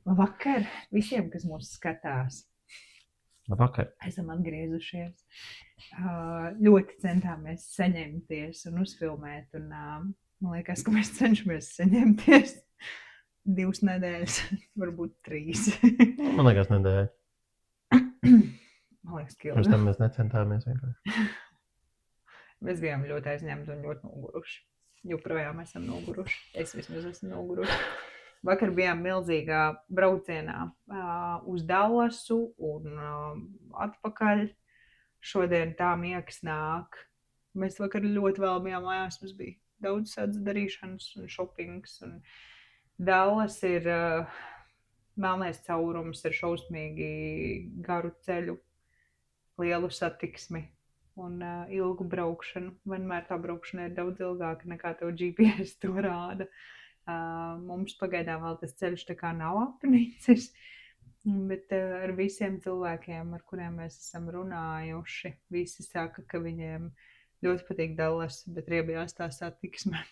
Labvakar visiem, kas mūs skatās. Labvakar. Esam atgriezušies. Ļoti centāmies saņemties un uzfilmēt. Un, man liekas, ka mēs cenšamies saņemties 2 nedēļas, varbūt 3. Man liekas, nedēļa. Man liekas, ka Pirms tam mēs necentāmies vienkārši. Mēs bijām ļoti aizņemti un ļoti noguruši. Joprojām esam noguruši. Es vismaz esmu noguruši. Vakar bijām milzīgā braucienā uz Dallasu un atpakaļ. Šodien tā miegs nāk. Mēs vakar ļoti vēl bijām mājās. Mums bija daudz sādas darīšanas un šopings. Un Dallas ir melnais caurums ar šausmīgi garu ceļu, lielu satiksmi un ilgu braukšanu. Vienmēr tā braukšana ir daudz ilgāka nekā tev GPS to rāda. Mums pagaidām vēl tas ceļš tā kā nav apnicis, bet ar visiem cilvēkiem, ar kuriem mēs esam runājuši, visi saka, ka viņiem ļoti patīk Dallas, bet riebjās tā satiksme.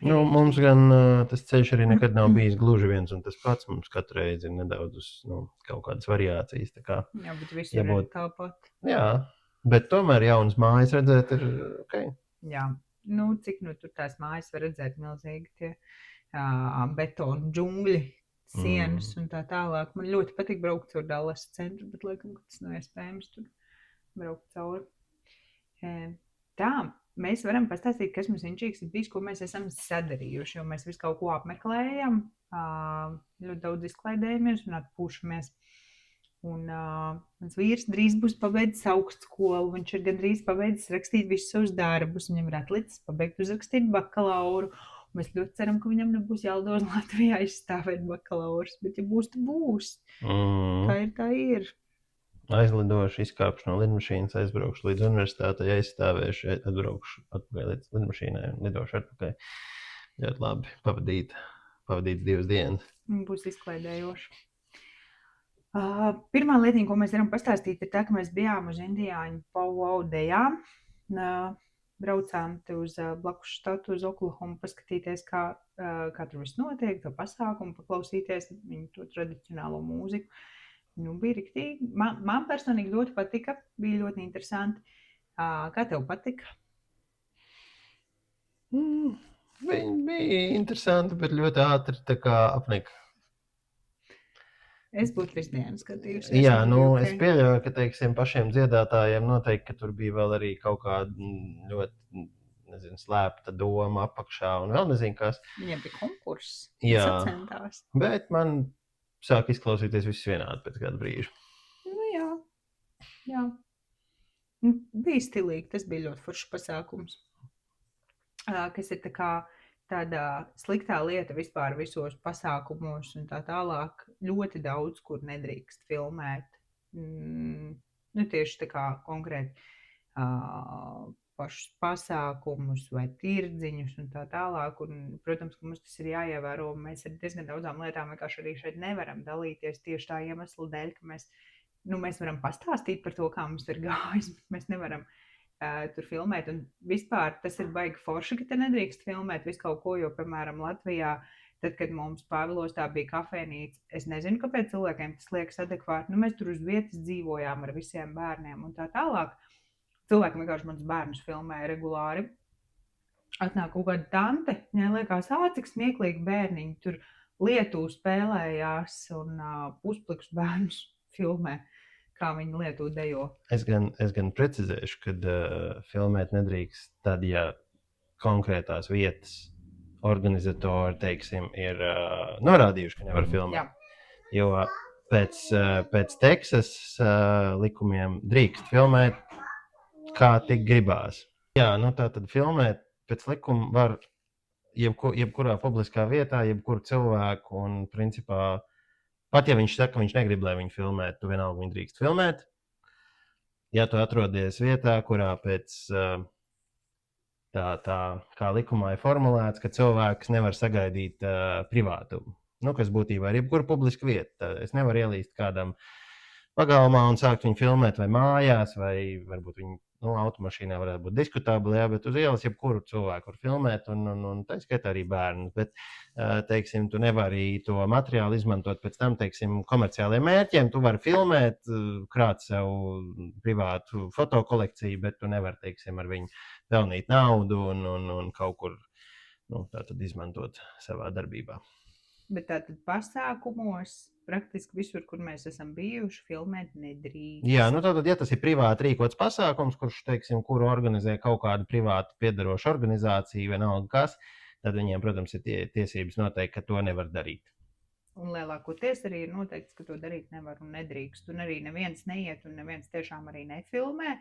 Mums gan tas ceļš arī nekad nav bijis gluži viens un tas pats. Mums katru reizi ir nedaudz kaut kādas variācijas. Tā kā, jā, bet visur ir tāpat. Jā, bet tomēr jaunas mājas redzēt ir ok. Jā, cik tur tās mājas var redzēt milzīgi tie betonu džungļi, sienas un tā tālāk. Man ļoti patīk braukt caur Dallas centru, bet laikam, ka tas nav iespējams tur braukt cauri. Tā, mēs varam pastāstīt, kas mums inčīgs ir bijis, ko mēs esam sadarījuši, jo mēs visu kaut ko apmeklējam, ļoti daudz izklaidējamies un atpūšamies. Un mans vīrs drīz būs pabeidzis augstskolu, viņš ir gandrīz pabeidzis rakstīt visus savus darbus, viņam ir atlicis pabeigt uzrakstīt bakalauru. Mēs ļoti ceram, ka viņam nebūs jālido uz Latvijā izstāvēt bakalaurus, bet ja būs, tad būs. Tā ir. Aizlidošu, izkāpšu no lidmašīnas, aizbraukšu līdz universitātei, aizstāvēšu, atbraukšu atpakaļ līdz lidmašīnai un lidošu atpakaļ. Ļoti labi pavadīts 2 dienas. Būs izklaidējoši. Pirmā lietiņa, ko mēs varam pastāstīt, ir tā, ka mēs bijām uz indiāņu pavaudējām. Braucām te uz blakus štatu, uz Oklahomu, paskatīties, kā tur viss notiek, to pasākumu, paklausīties viņu to tradicionālo mūziku. Bija riktīgi. Man personīgi ļoti patika, bija ļoti interesanti. Kā tev patika? Viņi bija interesanti, bet ļoti ātri tā kā apnika. Es būtu visu dienu skatījusies. Jā, es pieļauju, ka, teiksim, pašiem dziedātājiem noteikti, ka tur bija vēl arī kaut kāda ļoti, slēpta doma apakšā un vēl nezinu kas. Viņiem bija konkurss. Jā, sacentās. Bet man sāk izklausīties viss vienādi pēc kāda brīža. Jā. Bija stilīgi, tas bija ļoti foršs pasākums. Kas ir tā kā tāda sliktā lieta vispār visos pasākumos un tā tālāk. Ļoti daudz, kur nedrīkst filmēt. Tieši tā kā konkrēti pašus pasākumus vai tirdziņus un tā tālāk. Un, protams, ka mums tas ir jāievēro. Mēs ar diezgan daudzām lietām vienkārši arī šeit nevaram dalīties tieši tā iemesla dēļ, ka mēs varam pastāstīt par to, kā mums ir gājis. Mēs nevaram tur filmēt. Un vispār tas ir baigi forši, ka te nedrīkst filmēt visu kaut ko, jo, piemēram, Latvijā, tad, kad mums Pāvilostā bija kafejnīca, es nezinu, kāpēc cilvēkiem tas liekas adekvāti. Mēs tur uz vietas dzīvojām ar visiem bērniem un tā tālāk. Cilvēki vienkārši manus bērnus filmēja regulāri. Atnāk kaut kāda tante, viņai liekas, cik smieklīgi bērniņi tur Lietū spēlējās un pusplikus bērnus filmē, kā viņi Lietū dejo. Es gan precizēšu, kad filmēt nedrīkst tad, ja konkrētās vietas organizatori, teiksim, ir norādījuši, ka nevar filmēt. Jā. Jo pēc Teksas likumiem drīkst filmēt, kā tik gribās. Jā, tā tad filmēt pēc likuma var jebkurā publiskā vietā, jebkuru cilvēku un principā, pat ja viņš saka, ka viņš negrib, lai viņu filmētu, tu vienalga viņu drīkst filmēt. Ja tu atrodies vietā, kurā pēc tā kā likumā ir formulēts, ka cilvēks nevar sagaidīt privātumu. Kas būtībā ir jebkura publiska vieta. Es nevaru ielīst kādam pagalmā un sākt viņu filmēt vai mājās, vai varbūt viņu automašīnā varētu būt diskutabli, jā, bet uz ielas jebkuru cilvēku var filmēt, un tā skaitā arī bērnus. Bet, teiksim, tu nevari to materiālu izmantot pēc tam, teiksim, komerciāliem mērķiem. Tu vari filmēt, krāt sev privātu fotokolekciju, bet tu nevari, teiksim, ar viņu pelnīt naudu un kaut kur tātad izmantot savā darbībā. Bet tātad pasākumos praktiski visur, kur mēs esam bijuši, filmēt nedrīkst. Jā, tātad, ja tas ir privāti rīkots pasākums, kurš, teiksim, kuru organizē kaut kāda privāti piedaroša organizācija, vienalga kas, tad viņiem, protams, ir tiesības noteikt, ka to nevar darīt. Un lielākoties arī ir noteikts, ka to darīt nevar un nedrīkst. Un arī neviens neiet un neviens tiešām arī nefilmē.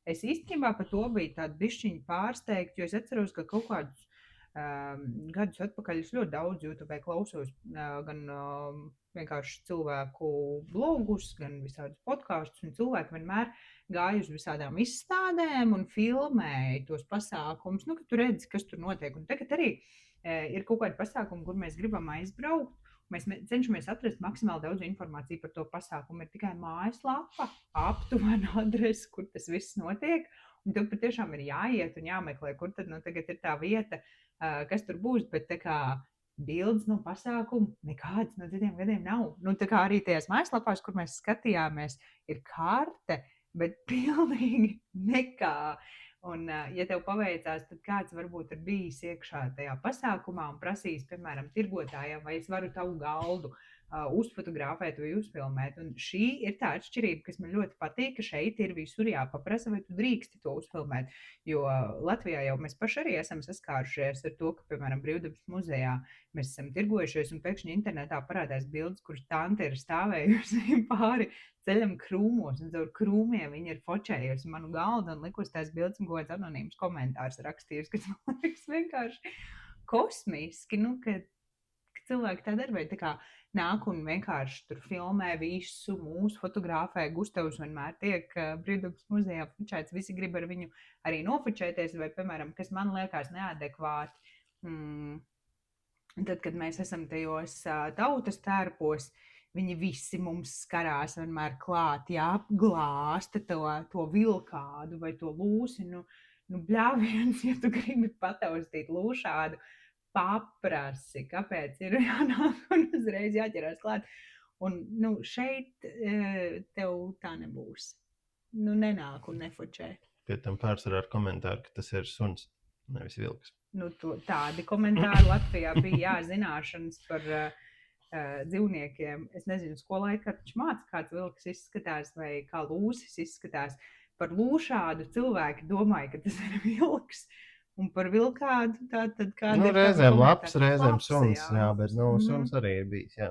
Es īstenībā par to biju tādu bišķiņu pārsteigta, jo es atceros, ka kaut kādus gadus atpakaļ es ļoti daudz YouTube klausos gan vienkārši cilvēku blogus, gan visādus podkāstus, un cilvēki vienmēr gāja uz visādām izstādēm un filmēja tos pasākumus, ka tu redzi, kas tur notiek. Un tagad arī ir kaut kādi pasākumi, kur mēs gribam aizbraukt. Mēs cenšamies atrast maksimāli daudz informāciju par to pasākumu. Ir tikai mājaslapa, aptuvena adrese, kur tas viss notiek. Un tev patiešām ir jāiet un jāmeklē, kur tad tagad ir tā vieta, kas tur būs. Bet tā kā bildes no pasākuma nekādas no citiem gadiem nav. Tā kā arī tajās mājaslapās, kur mēs skatījāmies, ir karte, bet pilnīgi nekā. Un, ja tev paveicās, tad kāds varbūt ir bijis iekšā tajā pasākumā un prasījis, piemēram, tirgotājiem, vai es varu tavu galdu uzfotografēt vai uzfilmēt. Un šī ir tā atšķirība, kas man ļoti patīk, ka šeit ir visur jāpaprasa, vai tu drīksti to uzfilmēt. Jo Latvijā jau mēs paši arī esam saskārušies ar to, ka, piemēram, Brīvdabas muzejā mēs esam tirgojušies un pēkšņi internetā parādās bildes, kur tante ir stāvējusi pāri ceļam krūmos, un caur krūmiem viņi ir fočējusi manu galdu un likusi tās bildes un kaut kāds anonīms komentārs rakstījusi, kas man liekas vienkārši kosmiski, ka cilvēki tā dara, vai tā kā nāk un vienkārši tur filmē visu, mūsu fotografē. Gustavs vienmēr tiek Brīvdabas muzejā fočēts, visi grib ar viņu arī nofočēties, vai, piemēram, kas man liekas neadekvāti. Tad, kad mēs esam tajos tautas tērpos, viņi visi mums skarās vienmēr klāt, glāsta to vilkādu vai to lūsi. Bļāviens, ja tu gribi pataustīt lūšādu, paprasi, kāpēc ir jānāk un uzreiz jāķerās klāt. Un šeit tev tā nebūs. Nenāk un nefočē. Pie tam pārsvarā ar komentāru, ka tas ir suns, nevis vilks. Tādi komentāri Latvijā bija zināšanas par dzīvniekiem. Es nezinu, skolēkā taču māca, kāds vilks izskatās vai kā lūsis izskatās. Par lūšādu cilvēki domāja, ka tas ir vilks. Un par vilkādu tātad kāda reizēm labs, reizēm suns, jā, bet suns arī ir bijis, jā.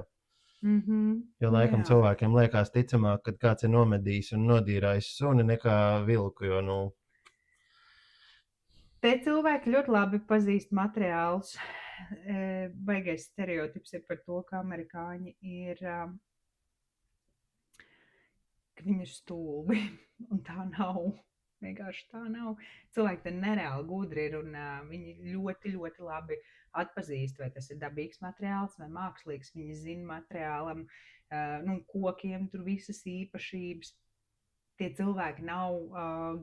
Jo laikam cilvēkiem liekas ticamāk, kad kāds ir nomedījis un nodīrājis suni nekā vilku, jo, Te cilvēki ļoti labi pazīst materiālus. Baigais stereotips ir par to, ka amerikāņi ir, ka viņi ir stulbi, un tā nav. Vienkārši tā nav. Cilvēki te nereāli gudri ir, un viņi ļoti, ļoti labi atpazīst, vai tas ir dabīgs materiāls vai mākslīgs. Viņi zina materiālam, kokiem tur visas īpašības. Tie cilvēki nav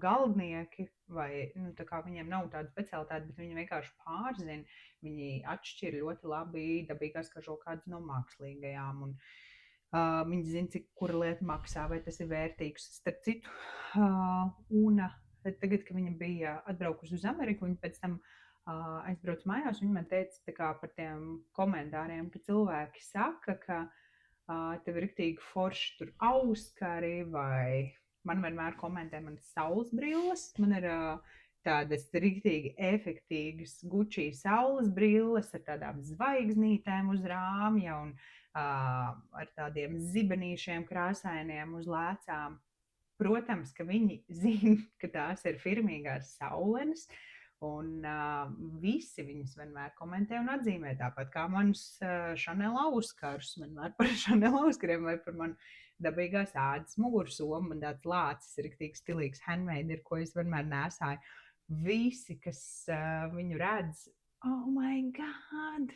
galdnieki, vai tā kā viņiem nav tāda specialitāte, bet viņi vienkārši pārzina. Viņi atšķir ļoti labi dabīgās kažokādas no mākslīgajām. Un viņi zina, cik kura lieta maksā, vai tas ir vērtīgs. Starp citu, un tagad, kad viņa bija atbraukusi uz Ameriku, viņa pēc tam aizbrauc mājās, viņa man teica tā kā par tiem komentāriem, ka cilvēki saka, ka tev ir riktīgi forši tur auskari, vai man vienmēr komentē manas saules brilles. Man ir tādas riktīgi efektīgas Gucci saules brilles ar tādām zvaigznītēm uz rāmja un ar tādiem zibenīšiem krāsainiem uz lēcām. Protams, ka viņi zina, ka tās ir firmīgās saulenes, un visi viņus vienmēr komentē un atzīmē, tāpat kā manus Chanel auskarus, vienmēr par Chanel auskariem vai par manu dabīgās ādas mugursomu, man tāds lācis, riktīgi stilīgs handmade ir, ko es vienmēr nesāju. Visi, kas viņu redz, oh my God!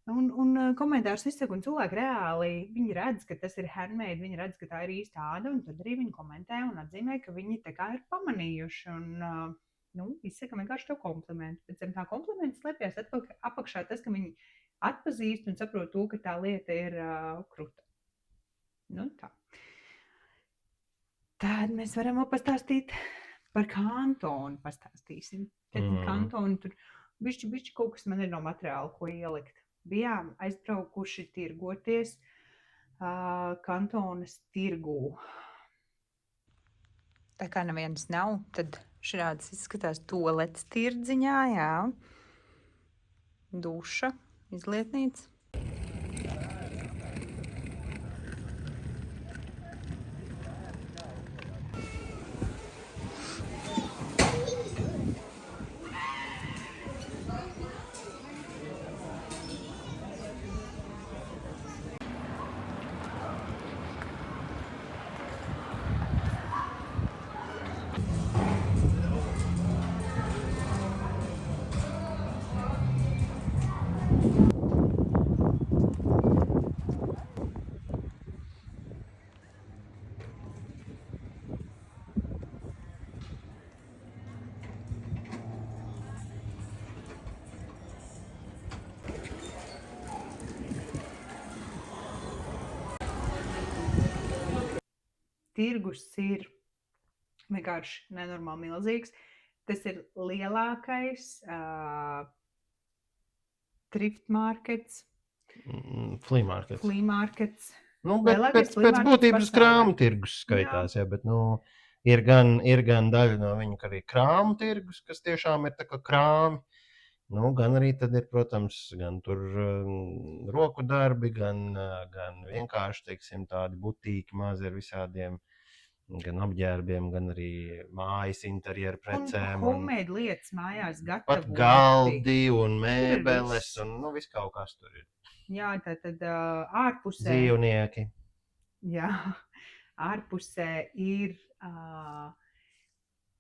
Un komentārus izsaka, un cilvēki reāli, viņi redz, ka tas ir handmade, viņi redz, ka tā ir īsta āda, un tad arī viņi komentē un atzīmē, ka viņi tā kā ir pamanījuši, un, izsaka vienkārši to komplimentu. Pēc tam tā komplimenta slēpjas apakšā tas, ka viņi atpazīst un saprot to, ka tā lieta ir kruta. Nu, tā. Tad mēs varam vēl pastāstīt par kantonu, pastāstīsim. Tad kantonu tur bišķi kaut kas man ir no materiāla, ko ielikt. Bijām aizbraukuši tirgoties kantonas tirgū. Tā kā nevienas nav, tad šāds izskatās toalets tirdziņā, jā. Duša, izlietnīca. Tirgus ir vienkārši nenormāli milzīgs. Tas ir lielākais thrift markets. Flea markets. Flea markets. Nu, bet pēc būtības krāmu tirgus skaitās, jā, bet, ir gan daļa no viņu, ka arī krāmu tirgus, kas tiešām ir tā kā krāmi. Gan arī tad ir, protams, gan tur roku darbi, gan vienkārši, teiksim, tādi butīki mazi ar visādiem, gan apģērbiem, gan arī mājas interjeru precēm. Un homemade lietas mājās gatavoti. Pat galdi un mēbeles un, viss kaut kas tur ir. Jā, tad ārpusē. Dzīvnieki. Jā, ārpusē ir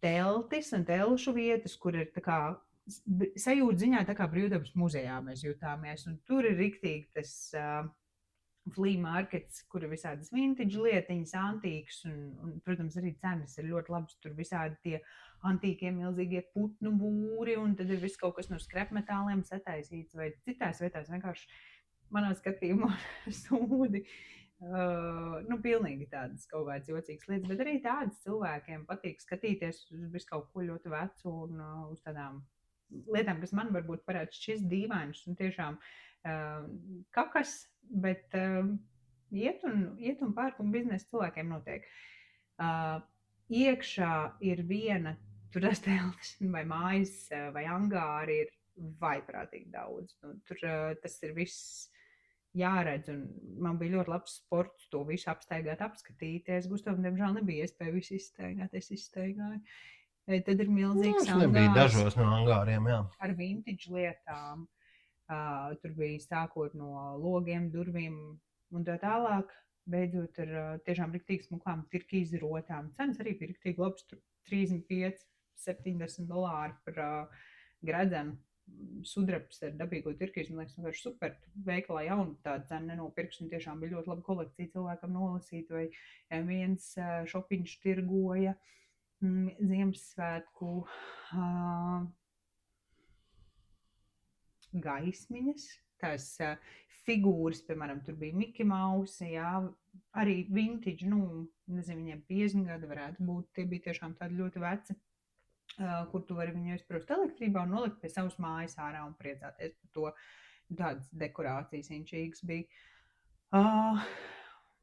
teltis un telšu vietas, kur ir tā kā sajūta ziņā tā kā brīvdabas muzejā mēs jūtāmies, un tur ir riktīgi tas flea markets, kur ir visādas vintage lietiņas, antīkas, un, protams, arī cenas ir ļoti labas, tur visādi tie antīkie milzīgie putnu būri, un tad ir viss kaut kas no skrepmetāliem sataisīts, vai citās vietās vienkārši manā skatījumā sūdi. Pilnīgi tādas kaut kādas jocīgas lietas, bet arī tādas cilvēkiem patīk skatīties uz visu kaut ko ļoti vecu un uz tādām lietām, kas man varbūt varētu šķist dīvainas un tiešām kakas, bet iet un pērk un biznesa cilvēkiem notiek. Iekšā ir viena tur teltis vai mājas vai angāri ir vaiprātīgi daudz. Tur tas ir viss jāredz, un man bija ļoti labs sports to visu apstaigāt, apskatīties. Gustavam, diemžēl, nebija iespēja visu izstaigāt, es izstaigāju. Tad ir milzīgs angārs. Nebija dažos no angāriem, jā. Ar vintage lietām. Tur bija sākot no logiem, durvīm un tā tālāk. Beidzot ar tiešām riktīgi smukām tirkīzi rotām. Cenas arī bija riktīgi labs, tur $35–70 par gredzenu. Sudrabs ar dabīgo tirkīzi, man liekas, vienkārši super. Veikalā jaunu tādu cenu nenopirks, un tiešām bija ļoti laba kolekcija cilvēkam nolasīt, vai viens šopiņš tirgoja Ziemassvētku gaismiņas, tās figūras, piemēram, tur bija Mickey Mouse, jā, arī vintage, nezinu, viņiem 50 gadi varētu būt, tie bija tiešām tādi ļoti veci, kur tu vari viņu izprost elektrībā un nolikt pie savas mājas ārā un priecāties par to. Tādas dekorācijas inčīgas bija.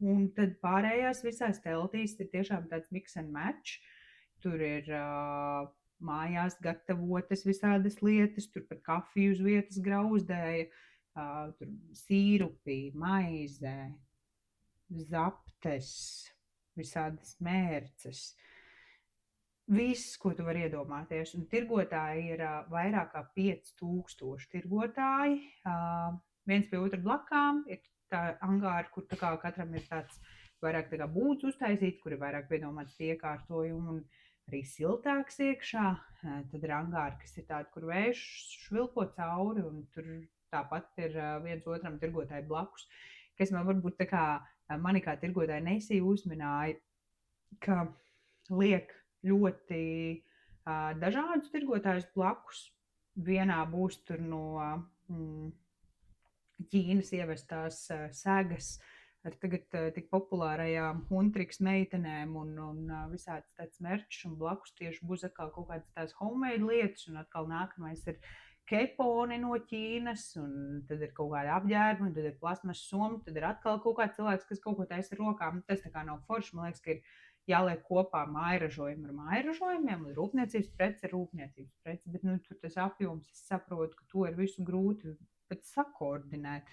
Un tad pārējās visās teltīs ir tiešām tāds mix and match. Tur ir mājās gatavotas visādas lietas, tur pat kafiju uz vietas grauzdēja, tur sīrupi, maize, zaptes, visādas mērces. Viss, ko tu vari iedomāties. Un tirgotāji ir vairāk kā 5000 tirgotāji. Viens pie otra blakām ir tā angāri, kur tā kā katram ir tāds vairāk tā kā būds uztaisīts, kur ir vairāk piedomāts iekārtojumu un arī siltāks iekšā. Tad ir angāri, kas ir tādi, kur vējš švilpo cauri un tur tāpat ir viens otram tirgotāji blakus, kas man varbūt tā kā mani kā tirgotāji nesīja uzmināja, ka liek ļoti dažādus tirgotājus blakus. Vienā būs tur no Ķīnas ievestās segas ar tagad tik populārajām Huntriks meitenēm un visāds tāds merčs, un blakus tieši būs atkal kaut kādas tās homemade lietas, un atkal nākamais ir keponi no Ķīnas, un tad ir kaut kāda apģērba, un tad ir plasmas soma, tad ir atkal kaut kāds cilvēks, kas kaut ko taisa ar rokām. Tas tā kā nav forši, man liekas, ka ir jāliek kopā mājražojumi ar mājražojumiem, un rūpniecības preci ar rūpniecības preci, bet nu, tur tas apjoms, es saprotu, ka to ir visu grūti pat sakoordinēt.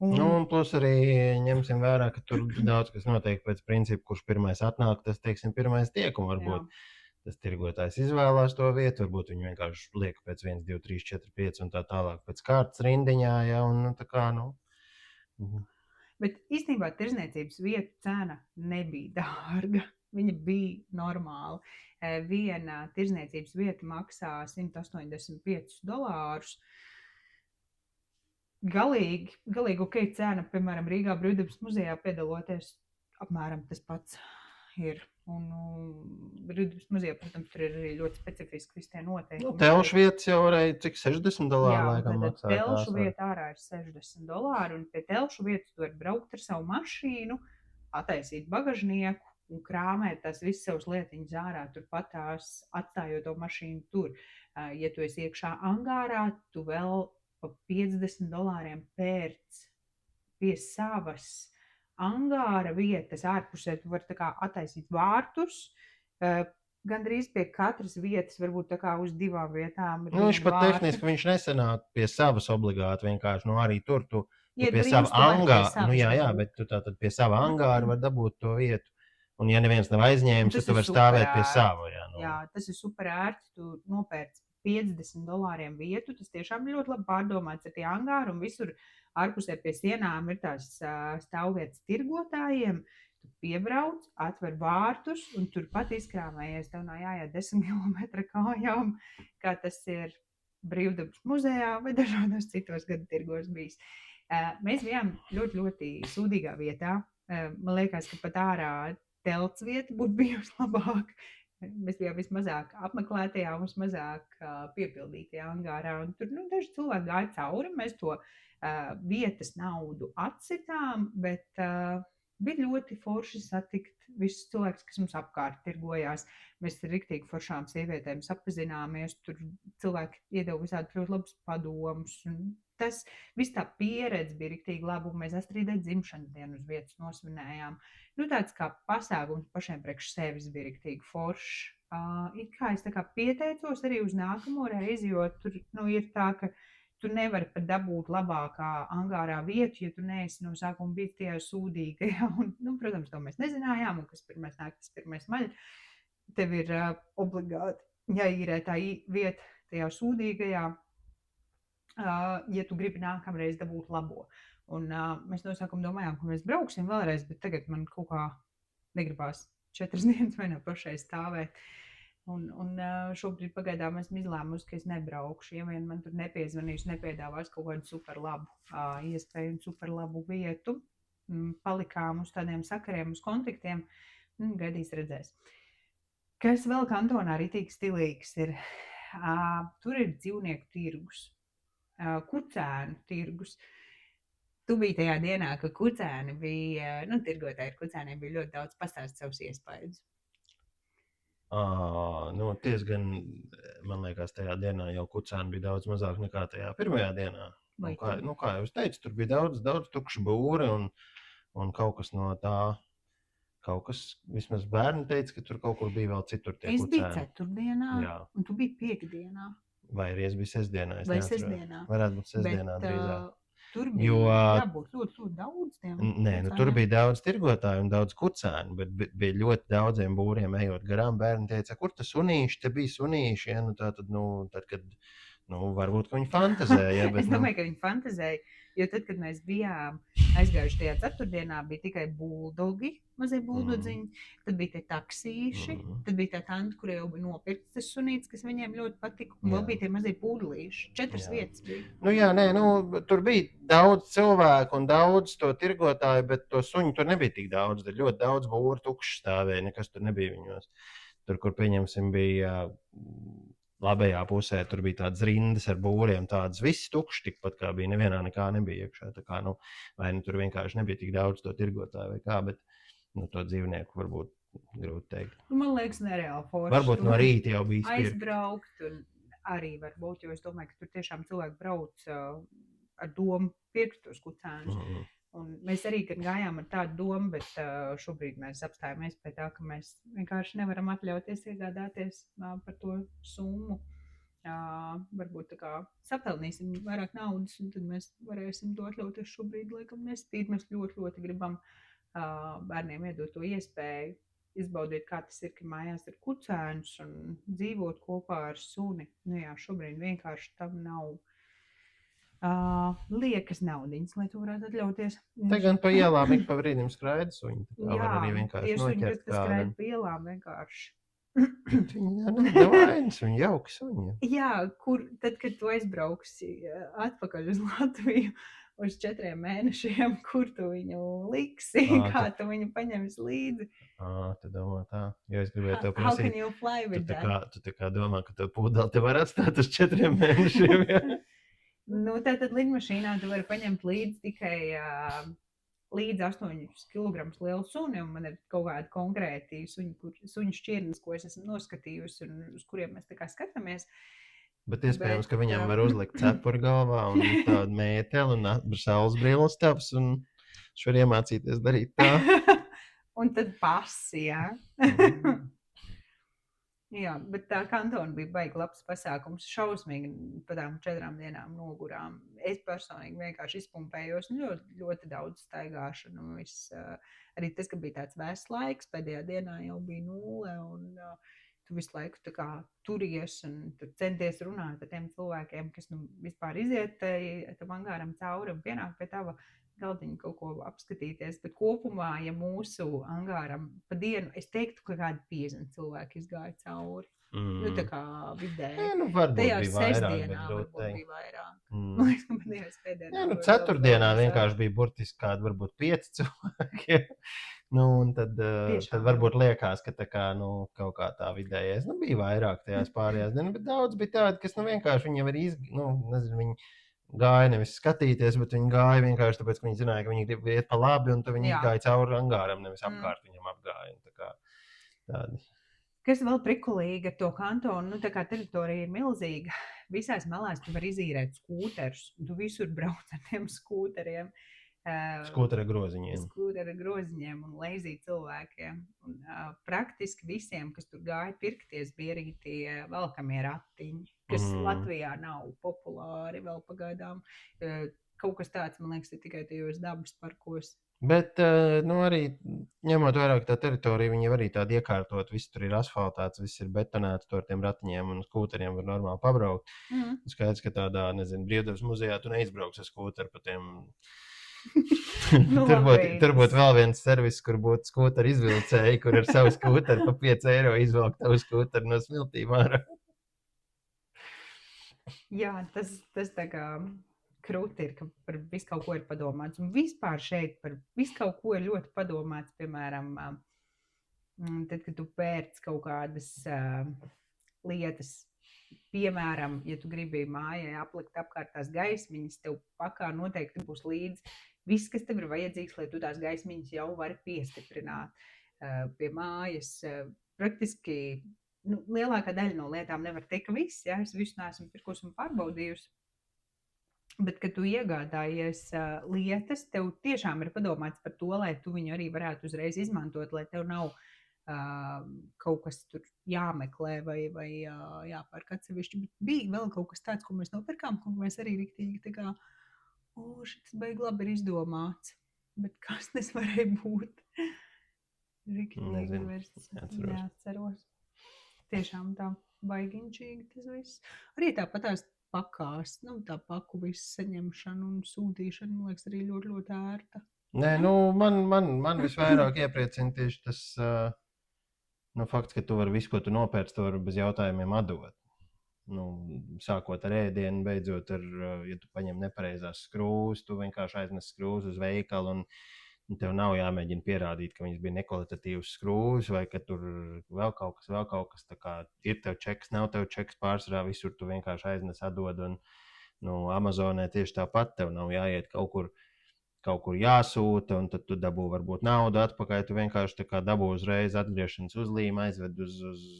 Un plus arī ņemsim vērā, ka tur daudz kas notiek pēc principa, kurš pirmais atnāk, tas, teiksim, pirmais tiek, un varbūt tas tirgotājs izvēlās to vietu, varbūt viņi vienkārši liek pēc 1, 2, 3, 4, 5 un tā tālāk pēc kārtas rindiņā, ja, un tā kā, Bet īstenībā tirzniecības vietu cena nebija dārga. Viņa bija normāla. Viena tirzniecības vieta maksā $185. Galīgi ok cena, piemēram, Rīgā Brīvdabas muzejā piedaloties, apmēram tas pats ir. Un Brīvdabas muzejā, protams, tur ir arī ļoti specifiski visi tie noteikumi. Telšu vietas jau varēja cik $60 laikam maksāt. Telšu vieta ārā ir $60, un pie telšu vietas tu vari braukt ar savu mašīnu, attaisīt bagažnieku un krāmēt tās visas savas lietiņas ārā, turpat tās atstājot to mašīnu tur. Ja tu esi iekšā angārā, tu vēl pa $50 pērc pie savas angāra vietas ārpusē, tu vari tā kā attaisīt vārtus, gandrīz pie katras vietas, varbūt tā kā uz 2 vietām. Viņš pat tehniski, viņš nesanāk pie savas obligāti, vienkārši, arī tur tu pie sava angāra, jā, bet tu tātad pie sava angāra var dabūt to vietu. Un ja neviens nav aizņēmis, tad tu vari stāvēt pie sava. Jā, tas ir super ērti, tu nopērc $50 vietu, tas tiešām ļoti labi pārdomāts ar tie angāri, un visur ārpusē pie sienām ir tās stāvvietas tirgotājiem. Tu piebrauc, atver vārtus, un turpat izkrāmējies. Tev nav jāiet 10 km kājām, kā tas ir Brīvdabas muzejā vai dažādos citos gadu tirgos bijis. Mēs bijām ļoti, ļoti sūdīgā vietā. Man liekas, ka pat ārā telts vieta būtu bijusi labāk. Mēs bijām vismazāk apmeklētajā un vismazāk piepildītajā angārā. Un tur daži cilvēki gāja cauri. Mēs to vietas naudu atsitām, bet bija ļoti forši satikt visus cilvēkus, kas mums apkārt tirgojās. Mēs ar riktīgi foršām sievietēm sapazināmies. Tur cilvēki iedeva visādi ļoti labus padomus. Tas viss tā pieredze bija riktīgi laba, un mēs Astridai dzimšanas dienu uz vietas nosvinējām. Tāds kā pasākums pašiem priekš sevis bija riktīgi foršs. It kā es tā kā pieteicos arī uz nākamo reizi, jo tur ir tā, ka tu nevari pat dabūt labākā angārā vietu, ja tu neesi no sākuma bijis tajā sūdīgajā. Un, protams, to mēs nezinājām, un kas pirmais nāk, tas pirmais maļ. Tev ir obligāti jāīrē tā vieta tajā sūdīgajā, ja tu gribi nākamreiz dabūt labo. Un mēs no sākuma domājām, ka mēs brauksim vēlreiz, bet tagad man kaut kā negribās 4 dienas vai no pašai stāvēt. Un šobrīd pagaidām esmu izlēmusi, ka es nebraukšu. Ja vien man tur nepiezvanīšu, nepiedāvās kaut kādu super labu iespēju un super labu vietu. Palikām uz tādiem sakariem, uz kontaktiem. Gaidīs redzēs. Kas vēl kantonā ritīgi stilīgs ir? Tur ir dzīvnieku tirgus. Kucēnu tirgus. Tu biji tajā dienā, ka kucēni bija, tirgotāji ar kucēniem bija ļoti daudz pastāst savus iespējas. Diezgan, man liekas, tajā dienā jau kucēni bija daudz mazāk nekā tajā pirmajā dienā. Kā jau es teicu, tur bija daudz tukšu būri un kaut kas no tā, vismaz bērni teica, ka tur kaut kur bija vēl citur tie kucēni. Es biju ceturtdienā, un tu biji piekdienā. Vai arī es biju sestdienā, Vai sestdienā. Varētu būt sestdienā drīzāk. Tur bija jābūt ļoti daudz tiem. Nē, tur bija daudz tirgotāju un daudz kucēnu, bet bija ļoti daudziem būriem ejot garām. Bērni teica, kur tas sunīši, te bija sunīši, ja? Tad, kad, varbūt, ka viņi fantazēja. Es domāju, ka viņi fantazēja. Jo tad, kad mēs bijām aizgājuši tajā ceturtdienā, bija tikai buldogi, mazie buldodziņi, tad bija tie taksīši, tad bija tā tante, kurai jau bija nopirkts tas sunīts, kas viņiem ļoti patika, un vēl bija tie mazie pūdelīši. 4 vietas bija. Nu jā, nē, tur bija daudz cilvēku un daudz to tirgotāju, bet to suņu tur nebija tik daudz. Tur ļoti daudz būru tukšs stāvēja, nekas tur nebija viņos. Tur, kur pieņemsim, bija labajā pusē, tur bija tādas rindas ar būriem, tādas viss tukšs, tikpat kā bija, nevienā nekā nebija iekšā. Tā kā, vai tur vienkārši nebija tik daudz to tirgotāju vai kā, bet to dzīvnieku varbūt grūti teikt. Man liekas, nereāli forši. Varbūt no rīta jau bija aizbraukt un arī varbūt, jo es domāju, ka tur tiešām cilvēki brauc ar domu pirkt tos kucēnus. Un mēs arī, kad gājām ar tādu domu, bet šobrīd mēs apstājamies pie tā, ka mēs vienkārši nevaram atļauties iegādāties par to summu. Varbūt tā kā sapelnīsim vairāk naudas, un tad mēs varēsim to atļauties šobrīd, laikam nespīt. Mēs ļoti, ļoti gribam bērniem iedot to iespēju izbaudīt, kā tas ir, ka mājās ir kucēns un dzīvot kopā ar suni. Nu jā, šobrīd vienkārši tam nav liekas naudiņas, lai to varētu atļauties. Te gan pa ielām ik pa brīdim skraida suņi. Tā var arī vienkārši noķert kādu. Skraida pa ielām vienkārši. Viņa nevainas un jauki suņi. Jā, tad, kad tu aizbrauksi atpakaļ uz Latviju uz 4 mēnešiem, kur tu viņu liksi, kā tu viņu paņemsi līdzi. Tu domā tā. Jo es gribēju tev prasīt. How can you fly with that? Tu tā kā domā, ka tev pūdeli te var atstāt uz 4 mēnešiem, jā? Nu, tātad lidmašīnā tu vari paņemt līdzi tikai līdz 8 kg lielu suni, un man ir kaut kādi konkrēti suņu šķirnes, ko es esmu noskatījusi un uz kuriem mēs tā kā skatāmies. Bet iespējams, ka viņam var uzlikt cepuri galvā un tādu mēteli un saules brilles taps, un viņš var iemācīties darīt tā. Un tad pasi, jā. Jā, bet tā kantona bija baigi labs pasākums, šausmīgi pa tām 4 dienām nogurām. Es personīgi vienkārši izpumpējos ļoti, ļoti daudz staigāšanu. Arī tas, ka bija tāds vēss laiks, pēdējā dienā jau bija 0, un tu visu laiku tā kā turies un centies runāt ar tiem cilvēkiem, kas vispār iziet tam angāram cauri un pienāk pie tava galdiņu kaut ko apskatīties, bet kopumā, ja mūsu angāram pa dienu, es teiktu, ka kādi 50 cilvēki izgāja cauri. Nu, tā kā vidēji. Varbūt tajā bija vairāk, sestdienā bet varbūt bija vairāk. Ceturtdienā vienkārši bija burtiski kādi varbūt 5 cilvēki. Un tad varbūt liekas, ka tā kā, kaut kā tā vidējais, bija vairāk tajās pārējās dienas, bet daudz bija tādi, kas vienkārši viņi jau ir viņi gāja nevis skatīties, bet viņi gāja vienkārši tāpēc, ka viņi zināja, ka viņi grib iet pa labi, un tad viņi gāja cauri angāram, nevis apkārt viņam apgāja. Tā kā tādi. Kas vēl prikulīgi ar to kantonu, tā kā teritorija ir milzīga, visās malās tu var izīrēt skūterus, tu visur brauc ar tiem skūteriem. Skūtera groziņiem. Skūtera groziņiem un leizī cilvēkiem. Un, praktiski visiem, kas tur gāja pirkties, bija arī tie velkamie ratiņi, kas Latvijā nav populāri vēl pagaidām. Kaut kas tāds, man liekas, ir tikai tajos dabas parkos. Bet, arī ņemot vairāk tā teritorija, viņi arī tādi iekārtot, viss tur ir asfaltāts, viss ir betonēts, to ar tiem ratiņiem un skūteriem var normāli pabraukt. Skaidrs, ka tādā, brīvdabas muzejā tu neizbrauks ar skūteru pa tiem. Tur būtu vēl viens servis, kur būtu skūteru izvilcēji, kur ar savu skūteru pa 5 eiro izvilkt tavu skūteru no smiltīm ārā. Jā, tas tā kā krūti ir, ka par visu kaut ko ir padomāts. Un vispār šeit par visu kaut ko ir ļoti padomāts, piemēram, tad, kad tu pērc kaut kādas lietas. Piemēram, ja tu gribi mājai aplikt apkārt tās gaismiņas, tev pakā noteikti būs līdzi viss, kas tev ir vajadzīgs, lai tu tās gaismiņas jau vari piestiprināt pie mājas. Praktiski lielākā daļa no lietām nevar teikt, ka viss, ja es visu neesmu pirkus un pārbaudījusi. Bet, kad tu iegādājies lietas, tev tiešām ir padomāts par to, lai tu viņu arī varētu uzreiz izmantot, lai tev nav kaut kas tur jāmeklē vai jāpērk atsevišķi. Bet bija vēl kaut kas tāds, ko mēs nopirkām, ko mēs arī riktīgi tā kā, šis baigi labi ir izdomāts. Bet kas tas varēja būt? Riktīgi vairs neatceros. Tiešām tā baigiņšīgi tas viss. Arī tāpat tās pakās. Nu, tā paku visu saņemšana un sūtīšana, man liekas, arī ļoti, ļoti ērta. Nē, nu, man visvairāk iepriecina tieši tas fakts, ka tu vari visu, ko tu nopērci, to vari bez jautājumiem atdot. Nu, sākot ar ēdienu, beidzot ar, ja tu paņem nepareizās skrūves, tu vienkārši aiznes skrūves uz veikalu un tev nav jāmēģina pierādīt, ka viņas bija nekvalitatīvas skrūves vai ka tur vēl kaut kas. Tā kā ir tev čeks, nav tev čeks, pārsvarā visur tu vienkārši aiznes atdod. Un, Amazonē tieši tāpat tev nav jāiet kaut kur jāsūta, un tad tu dabū varbūt naudu atpakaļ. Tu vienkārši tā kā dabū uzreiz atgriešanas uzlīmi, aizved uz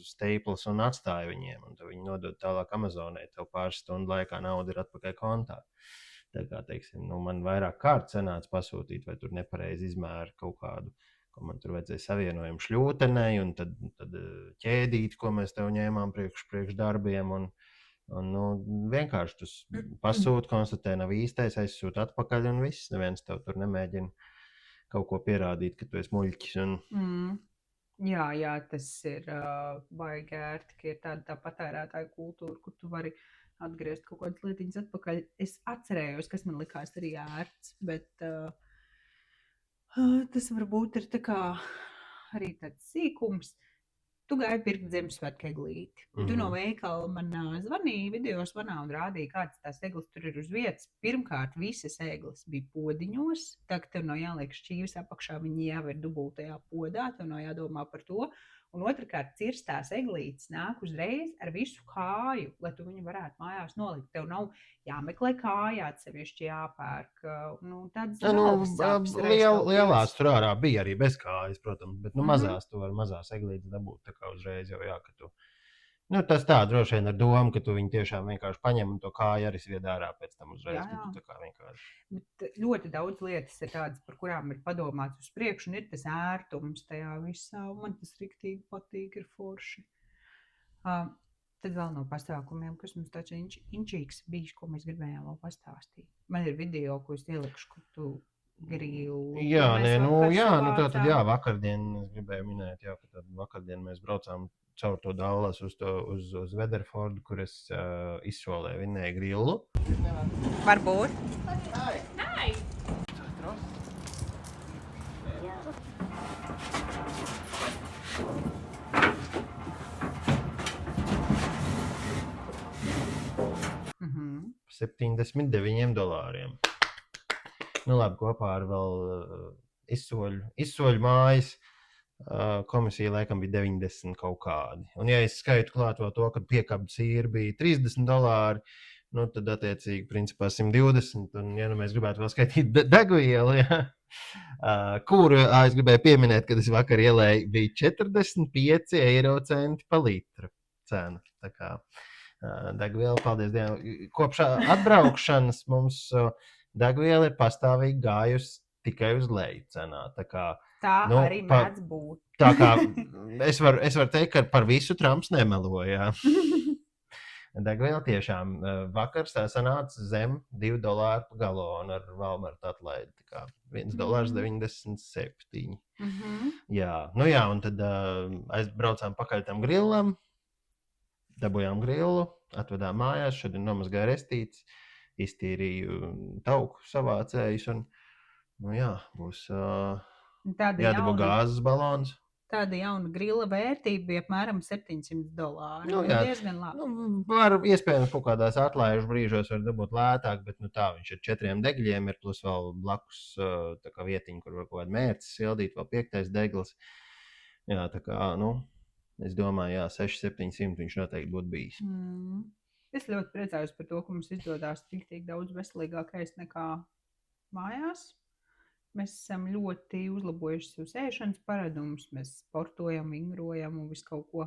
Staples un atstāja viņiem. Un viņi nodod tālāk Amazonē. Tev pāris stundu laikā nauda ir atpakaļ kontā. Tā kā, teiksim, man vairāk kārt sanāca pasūtīt, vai tur nepareizi izmēra kaut kādu, ko man tur vajadzēja savienojumu šļūtenei, un tad ķēdīt, ko mēs tev ņēmām priekš darbiem. Un vienkārši tas pasūta, konstatē, nav īstais, aizsūta atpakaļ, un viss. Neviens tev tur nemēģina kaut ko pierādīt, ka tu esi muļķis. Jā, tas ir baigi ērti, ka ir tāda patērētāja kultūra, kur tu vari atgriezt kaut kādas lietiņas atpakaļ. Es atcerējos, kas man likās arī ērts, bet tas varbūt ir tā kā arī tāds sīkums. Tu gāji pirkt Ziemassvētku eglīti. Tu no veikala man zvanīja, video zvanā un rādīja, kādas tās eglis tur ir uz vietas. Pirmkārt, visas eglis bija podiņos, tā ka tev nav jāliek šķīvis apakšā, viņi jau ir dubultajā podā, tev nav jādomā par to. Un otrkārt, cirstās eglītes nāk uzreiz ar visu kāju, lai tu viņu varētu mājās nolikt. Tev nav jāmeklē kāja, atsevišķi jāpērk. Lielās tur ārā bija arī bez kājas, protams, bet mazās tu vari mazās eglītes dabūt tā kā uzreiz jau, ka tu. Tas tā droši vien ar domu, ka tu viņu tiešām vienkārši paņem un to kāju arī sved ārā pēc tam uzreiz. Jā. Tā kā vienkārši. Bet ļoti daudz lietas ir tādas, par kurām ir padomāts uz priekšu, un ir tas ērtums tajā visā, un man tas riktīgi patīk, ir forši. Tad vēl no pasākumiem, kas mums tāds inčīgs bijis, ko mēs gribējām vēl pastāstīt. Man ir video, ko es ielikšu, kur tu grilu. Vakardien es gribēju minēt, ka tad vakardien mēs braucām caur to Dallas uz Weatherfordu, kur es izsolēju vinnēju grilu. Varbūt. Hi. $79. Labi, kopā ar vēl izsoļu mājas komisija laikam bija 90 kaut kādi. Un ja es skaitu klāt vēl to, ka piekabas īri bija $30, tad attiecīgi principā 120. Un ja mēs gribētu vēl skaitīt degvielu, kuru es gribēju pieminēt, kad es vakar ielēju, bija 45 eiro centi pa litru cena. Tā kā degviela, paldies Dievam. Kopš atbraukšanas mums degviela ir pastāvīgi gājusi tikai uz leju cenā. Tā arī mēdz būt. Tā kā es varu teikt, ka par visu Trumps nemeloja. Degviela tiešām vakar sanāca zem $2 par galonu ar Walmart atlaidi. $1,97. Jā, un tad aizbraucām pakaļ tam grillam, dabūjām grilu, atvedām mājās, šodien nomazgāju restītes, iztīrīju tauku savācējus un, būs jādabū gāzes balons. Tāda jauna grila vērtība bija apmēram $700. Diezgan labi. Iespējams, kaut kādās atlaižu brīžos var dabūt lētāk, bet tā viņš ir 4 degļiem, ir plus vēl blakus tā kā vietiņa, kur var kaut kādu mērci sildīt, vēl 5. degls. Jā, tā kā, es domāju, 600-700 viņš noteikti būtu bijis. Es ļoti priecājos par to, ka mums izdodās tik daudz veselīgāk ēst nekā mājās. Mēs esam ļoti uzlabojuši savus ēšanas paradumus, mēs sportojam, vingrojam un visu kaut ko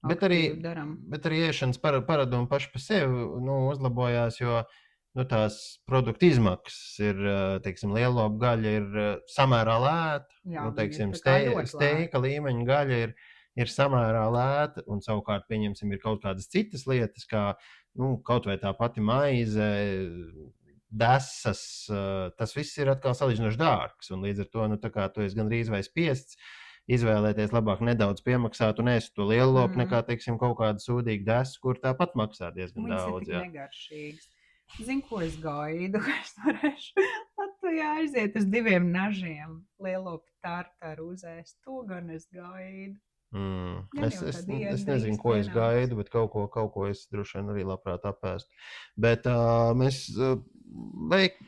aktīvi daram. Bet arī ēšanas paradumi paši pa sevi uzlabojās, jo tās produktu izmaksas ir, teiksim, lielopu gaļa ir samērā lēta. Teiksim, steika līmeņa gaļa ir samērā lēta, un savukārt, pieņemsim, ir kaut kādas citas lietas, kā kaut vai tā pati maize, desas, tas viss ir atkal salīdzinoši dārgs, un līdz ar to, tu esi gandrīz vai spiests izvēlēties labāk nedaudz piemaksāt un ēst to lielu lopu, nekā, teiksim, kaut kādu sūdīgu desu, kur tāpat maksā diezgan Viņas daudz. ir tik negaršīgas. Zinu, ko es gaidu, ka es varēšu Latvijā aiziet uz 2 nažiem, lielopu tartaru uzēst. To gan es gaidu. Es nezinu, ko es gaidu, bet kaut ko es droši vien arī labprāt apēstu. Bet mēs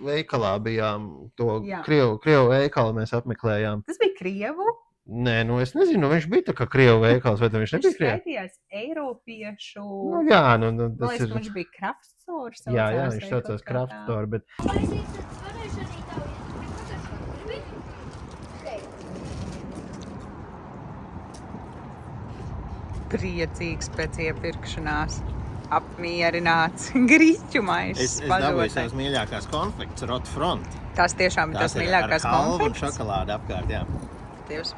veikalā bijām, to Krievu veikalu mēs apmeklējām. Tas bija Krievu? Nē, nu es nezinu, viņš bija tā kā Krievu veikals, vai viņš nebija Krievu? Viņš skaitījās Eiropiešu... Nu, jā, nu tas liekas, ir... Viņš bija Kraftstore. Jā, viņš saucās Kraftstore, bet... Priecīgs pēc iepirkšanās, apmierināts, grīķu maiss. Es dabūju savas mīļākās konfekts, Rot Front. Tās tiešām ir tās mīļākās konfekts. Tās ir ar halvu un šokolādu apkārt, jā. Dievs.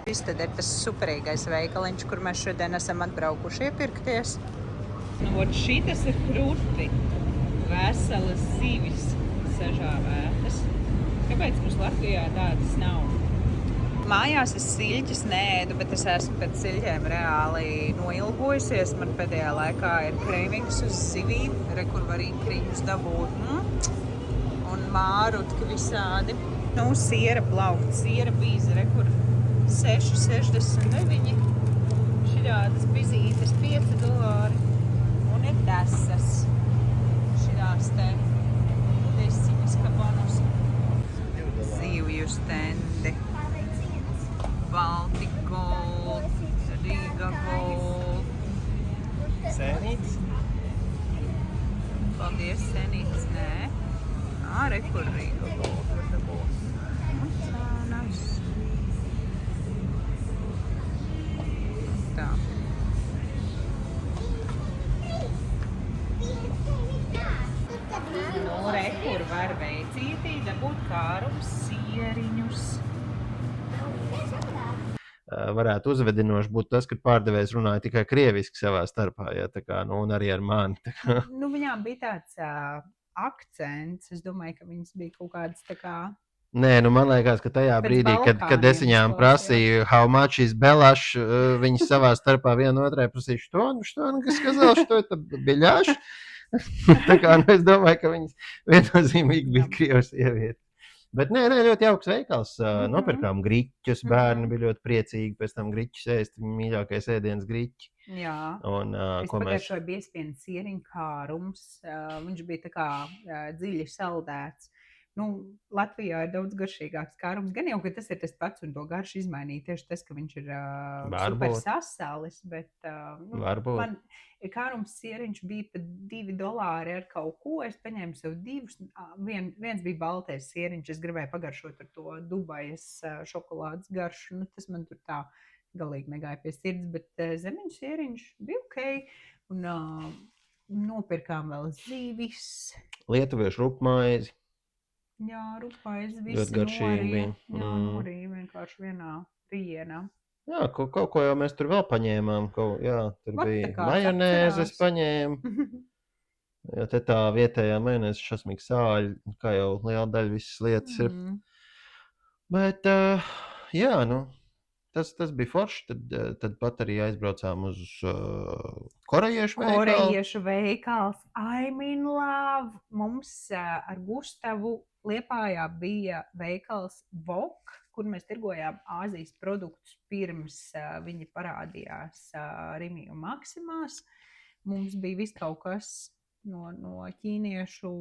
Šis tad ir tas superīgais veikaliņš, kur mēs šodien esam atbraukuši iepirkties. Nu, šitas ir kruti. Veselas zivis sažāvētas. Kāpēc mums Latvijā tādas nav? Mājās es siļķis neēdu, bet es esmu pēc siļķiem reāli noilgojusies. Man pēdējā laikā ir kreivings uz zivīm, kur var ikriņus dabūt. Un mārutki visādi. Nu, siera plaukt, siera bīza, kur 6,69. Šitādas bizītes $5. Un ir desas. Šitās te desiņas, ka bonus. Zivju stendi. Baltic Gold, Riga Gold. Senīts? Paldies, senīts, nē. Kur Riga Gold var dabūt. Cēnas. Tā. Nu, kur var veicītī dabūt kārums sieriņus. Varētu uzvedinoši būt tas, ka pārdevējs runāja tikai krieviski savā starpā, ja, tā kā, nu, un arī ar mani. Nu, viņām bija tāds akcents. Es domāju, ka viņas bija kaut kādas tā kā... Nē, nu man liekas, ka tajā brīdī, kad es viņām prasīju, how much is Belaš, viņas savā starpā viena otrai prasīja, что, kas сказал, что это Beļaš? Tā kā, nu, es domāju, ka viņas viennozīmīgi bija krievas sievieti. Bet nē, ļoti jauks veikals. Nopirkām griķus, bērni bija ļoti priecīgi, pēc tam griķus ēst, viņa mīļākais ēdienas griķi. Jā, un, es pagājušoju biespienu sieriņu kārums, viņš bija tā kā dziļi saldēts. Nu, Latvijā ir daudz garšīgāks kārums, gan jau, ka tas ir tas pats un to garšu izmainīja tieši tas, ka viņš ir super sasalis, bet man kārums sieriņš bija pat $2 ar kaut ko, es paņēmu sev divus, viens bija baltais sieriņš, es gribēju pagaršot ar to Dubajas šokolādes garšu, nu tas man tur tā galīgi negāja pie sirds, bet zemiņu sieriņš bija ok, un nopirkām vēl zivis. Lietuviešu rupmaizi. Jā, rupais, visi ļoti garšīgi bija. Jā, norī vienkārši vienā rienā. Jā, kaut ko jau mēs tur vēl paņēmām. Jā, tur bija majonēzes paņēma. Jā, te tā vietējā majonēzes šausmīgi sāļi, kā jau liela daļa visas lietas ir. Bet, jā, nu, tas bija forši. Tad pat arī aizbraucām uz korejiešu veikalu. Korejiešu veikals. I'm in love. Mums ar Gustavu Liepājā bija veikals Vok, kur mēs tirgojām Āzijas produktus pirms viņi parādījās Rimī un Maksimās. Mums bija viss kaut kas no ķīniešu,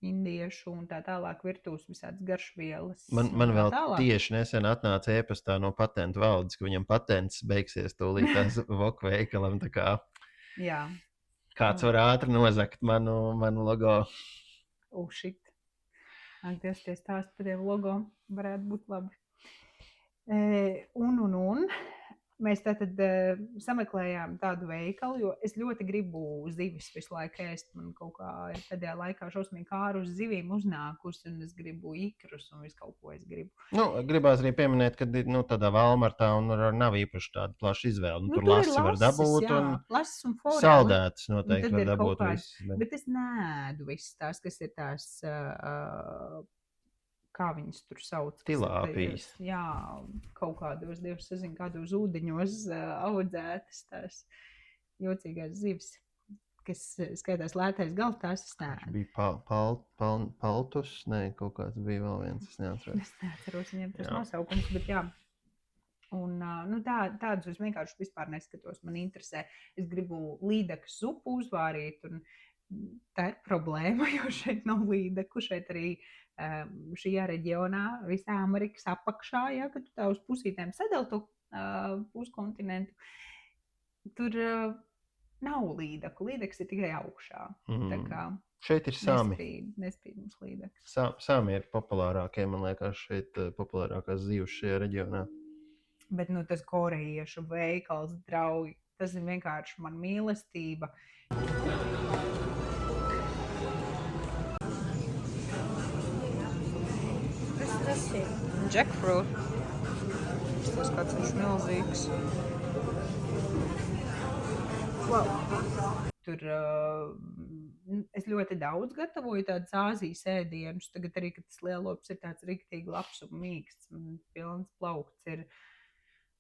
indiešu un tā tālāk virtuves visādas garšvielas. Man vēl tieši nesen atnāca ēpastā no patentu valdes, ka viņam patents beigsies tūlīt tās Vok veikalam. Tā kā jā. Kāds var ātri nozagt manu logo. Shit. Dievs, tie stāsti par tiem logo varētu būt labi. Un. Mēs tātad sameklējām tādu veikalu, jo es ļoti gribu zivis visu laiku ēst. Man kaut kā pēdējā laikā šausmīgi kāru uz zivīm uznākus, un es gribu ikrus un visu kaut ko es gribu. Nu, gribās arī pieminēt, ka tādā Valmartā un nav īpaši tāda plaša izvēle. Nu, tur lasi var dabūt, jā, un saldētas noteikti var dabūt viss. Bet es neēdu visas tās, kas ir tās kā viņas tur sauc. Tilāpijas. Jā, kaut kādos, Dievs sazina, kādos ūdeņos audzētas tās jocīgās zivis, kas skaitās lētais gals, tās es neēdu. Bija paltus, kaut kāds bija vēl viens, es neatceros. Es neatceros viņiem tas nosaukums, bet jā. Un tādus es vienkārši vispār neskatos, man interesē. Es gribu līdekas zupu uzvārīt, un tā ir problēma, jo šeit nav līdeku, šeit arī šajā reģionā, visā Amerikas apakšā, ja, kad tu tā uz pusītēm sadal to puskontinentu, tur nav līdeku, līdeks ir tikai augšā. Tā kā šeit ir sami. Nespīd mums līdeks. Sami ir populārākie, man liekas, šeit populārākās zivs šajā reģionā. Bet tas korejiešu veikals, draugi, tas ir vienkārši man mīlestība. Tas ir jackfruit. Tas kāds viņš milzīgs. Wow. Tur es ļoti daudz gatavoju tādus Āzijas ēdienus. Tagad arī, kad tas lielops ir tāds riktīgi labs un mīksts, pilns plaukts ir.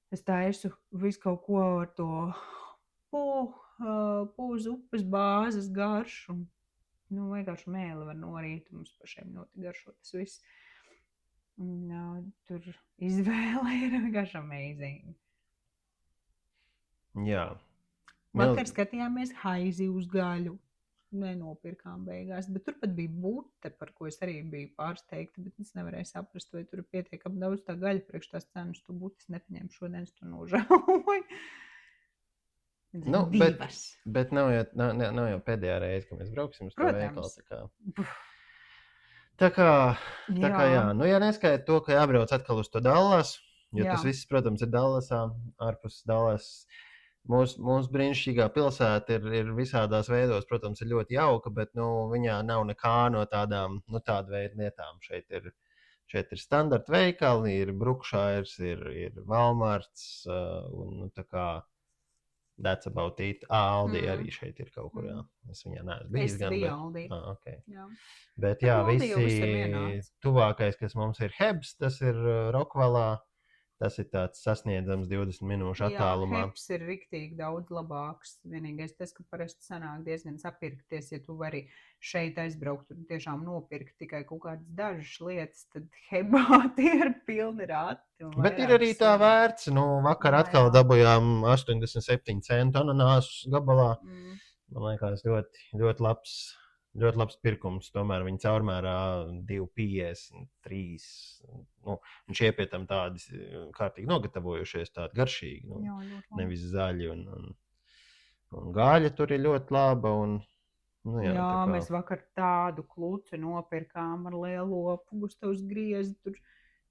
Es taisu visu kaut ko ar to pūz upes bāzes garšu. Vienkārši mēli var norīt, mums pašiem ļoti garšo tas viss. Tur izvēle ir vienkārši amazing. Jā. Vakar skatījāmies haizivs gaļu. Nenopirkām beigās, bet tur pat bija bute, par ko es arī biju pārsteigta, bet es nevarēju saprast, vai tur ir pietiekami daudz tā gaļa priekš tās cenas, tu butes nepaņēmu šodien, es to nožēloju. Bet nav jau pēdējā reize, ka mēs brauksim uz to veikalu. Tā kā jā. Ja neskaita to, ka jābrauc atkal uz to Dallas, jo tas viss, protams, ir Dallasā, ārpus Dallas. Mūsu brīnišķīgā pilsēta ir visādās veidos, protams, ir ļoti jauka, bet viņā nav nekā no tādām, tādu veidu lietām. Šeit ir standarta veikali, ir Brookshires, ir Walmarts, un tā kā that's about it. Aldi arī šeit ir kaut kur, jā. Es viņā neesmu bijis gan. Es biju Aldi. Okay. Jā. Bet jā, visi tuvākais, kas mums ir Hebs, tas ir Rokvalā. Tas ir tāds sasniedzams 20 minūšu attālumā. Jā, Hebs ir riktīgi daudz labāks. Vienīgais tas, ka parasti sanāk diezgan sapirkties, ja tu vari šeit aizbraukt un tiešām nopirkt tikai kaut kādas dažas lietas, tad Hebā tie ir pilni rati. Bet ir arī tā vērts. Vakar atkal dabujām 87 centu ananāsus gabalā. Man liekas, ļoti labs pirkums. Tomēr viņi caurmērā 2,50, 3. Viņš iepie tam tādi kārtīgi nogatavojušies, tādi garšīgi. Nevis zaļi. Un gaļa tur ir ļoti laba. Jā, mēs vakar tādu kluci nopirkām ar lielopu, Gustavs griezi tur.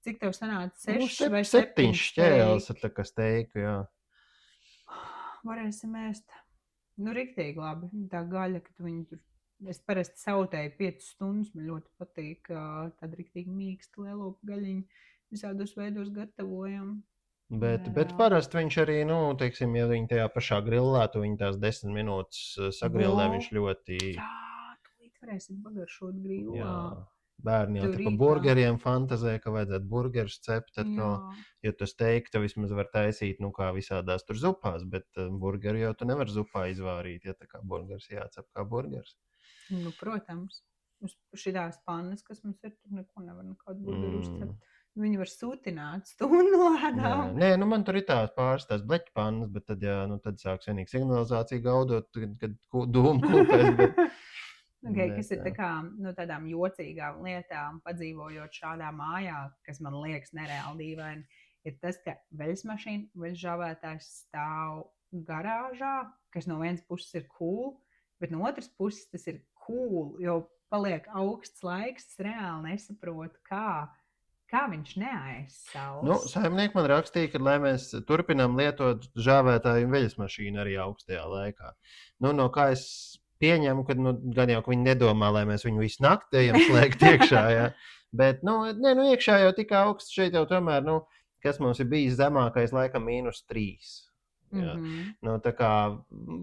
Cik tev sanāca? 6 vai 7 šķēles ar tā kā steiku, jā. Varēsim ēst. Riktīgi labi. Tā gaļa, ka tu viņu tur. Es parasti sautēju 5 stundas, man ļoti patīk tāda riktīgi mīksta lielopu gaļiņa. Visādos veidos gatavojam. Bet parasti viņš arī, teiksim, ja viņi tajā pašā grillā, tu viņi tās 10 minūtes sagrillē, viņš ļoti... Jā, tu varēsi pagaršot grillā. Jā, bērni jau pa burgeriem fantazē, ka vajadzētu burgerus cept, jo tu steik, tu vismaz var taisīt, kā visādās tur zupās, bet burgeri jau tu nevar zupā izvārīt, ja tā kā burgers jācep kā burgers. Protams. Uz šitās pannas, kas mums ir, tur neko nevar nekādu burgeru uzcept. Viņi var sūtināt stundu lēdām. Nē, man tur ir pāris tās bleķa pannas, bet tad, tad sāks vienīgi signalizāciju gaudot, kad dūmu kūpēs. Kas ir tā kā tādām jocīgām lietām, padzīvojot šādā mājā, kas man liekas nereāli dīvaini, ir tas, ka veļas mašīna, veļas žāvētājs stāv garāžā, kas no vienas puses ir cool, bet no otras puses tas ir cool, jo paliek augsts laiks, es reāli nesaprotu, kā viņš neaizsals. Saimnieki man rakstīja, ka, lai mēs turpinām lietot žāvētāju un veļas mašīnu arī augstajā laikā. No kā es pieņemu, ka gan jau, ka viņi nedomā, lai mēs viņu visu nakti ejam slēgt iekšā, jā. Bet, iekšā jau tik augsts šeit jau tomēr, kas mums ir bijis zemākais laikam -3. Jā. Mhm. Nu, tā kā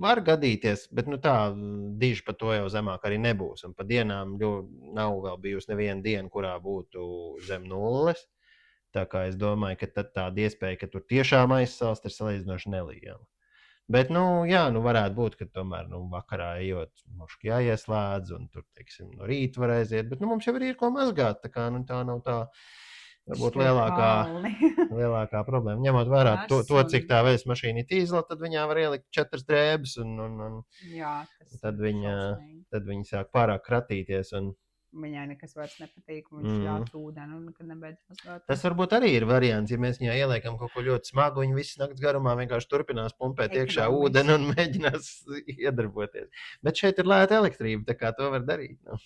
var gadīties, bet nu, tā diži pa to jau zemāk arī nebūs. Un pa dienām nav vēl bijusi neviena diena, kurā būtu zem nulles. Tā kā es domāju, ka tad tāda iespēja, ka tur tiešām aizsalst, ir salīdzinoši neliela. Bet, nu, jā, nu varētu būt, ka tomēr vakarā ejot, mums jāieslēdz, un tur, teiksim, no rīta var aiziet. Bet mums jau ir ko mazgāt. Tā kā tā nav tā, varbūt Šitie kalni. lielākā problēma. Ņemot vērā to, Tas cik tā veļas mašīna ir tīzla, tad viņā var ielikt 4 drēbes, un jā, tas tad ir viņa, šausmīgi. tad viņa sāk pārāk kratīties. Viņai nekas vairs nepatīk, un viņš ļāc ūdeni un nekad nebeidz mazgāt. Tas varbūt arī ir variants, ja mēs viņai ieliekam kaut ko ļoti smagu, viņa visas naktas garumā vienkārši turpinās pumpēt iekšā ūdeni un mēģinās iedarboties. Bet šeit ir lēta elektrība, tā kā to var darīt. Nu.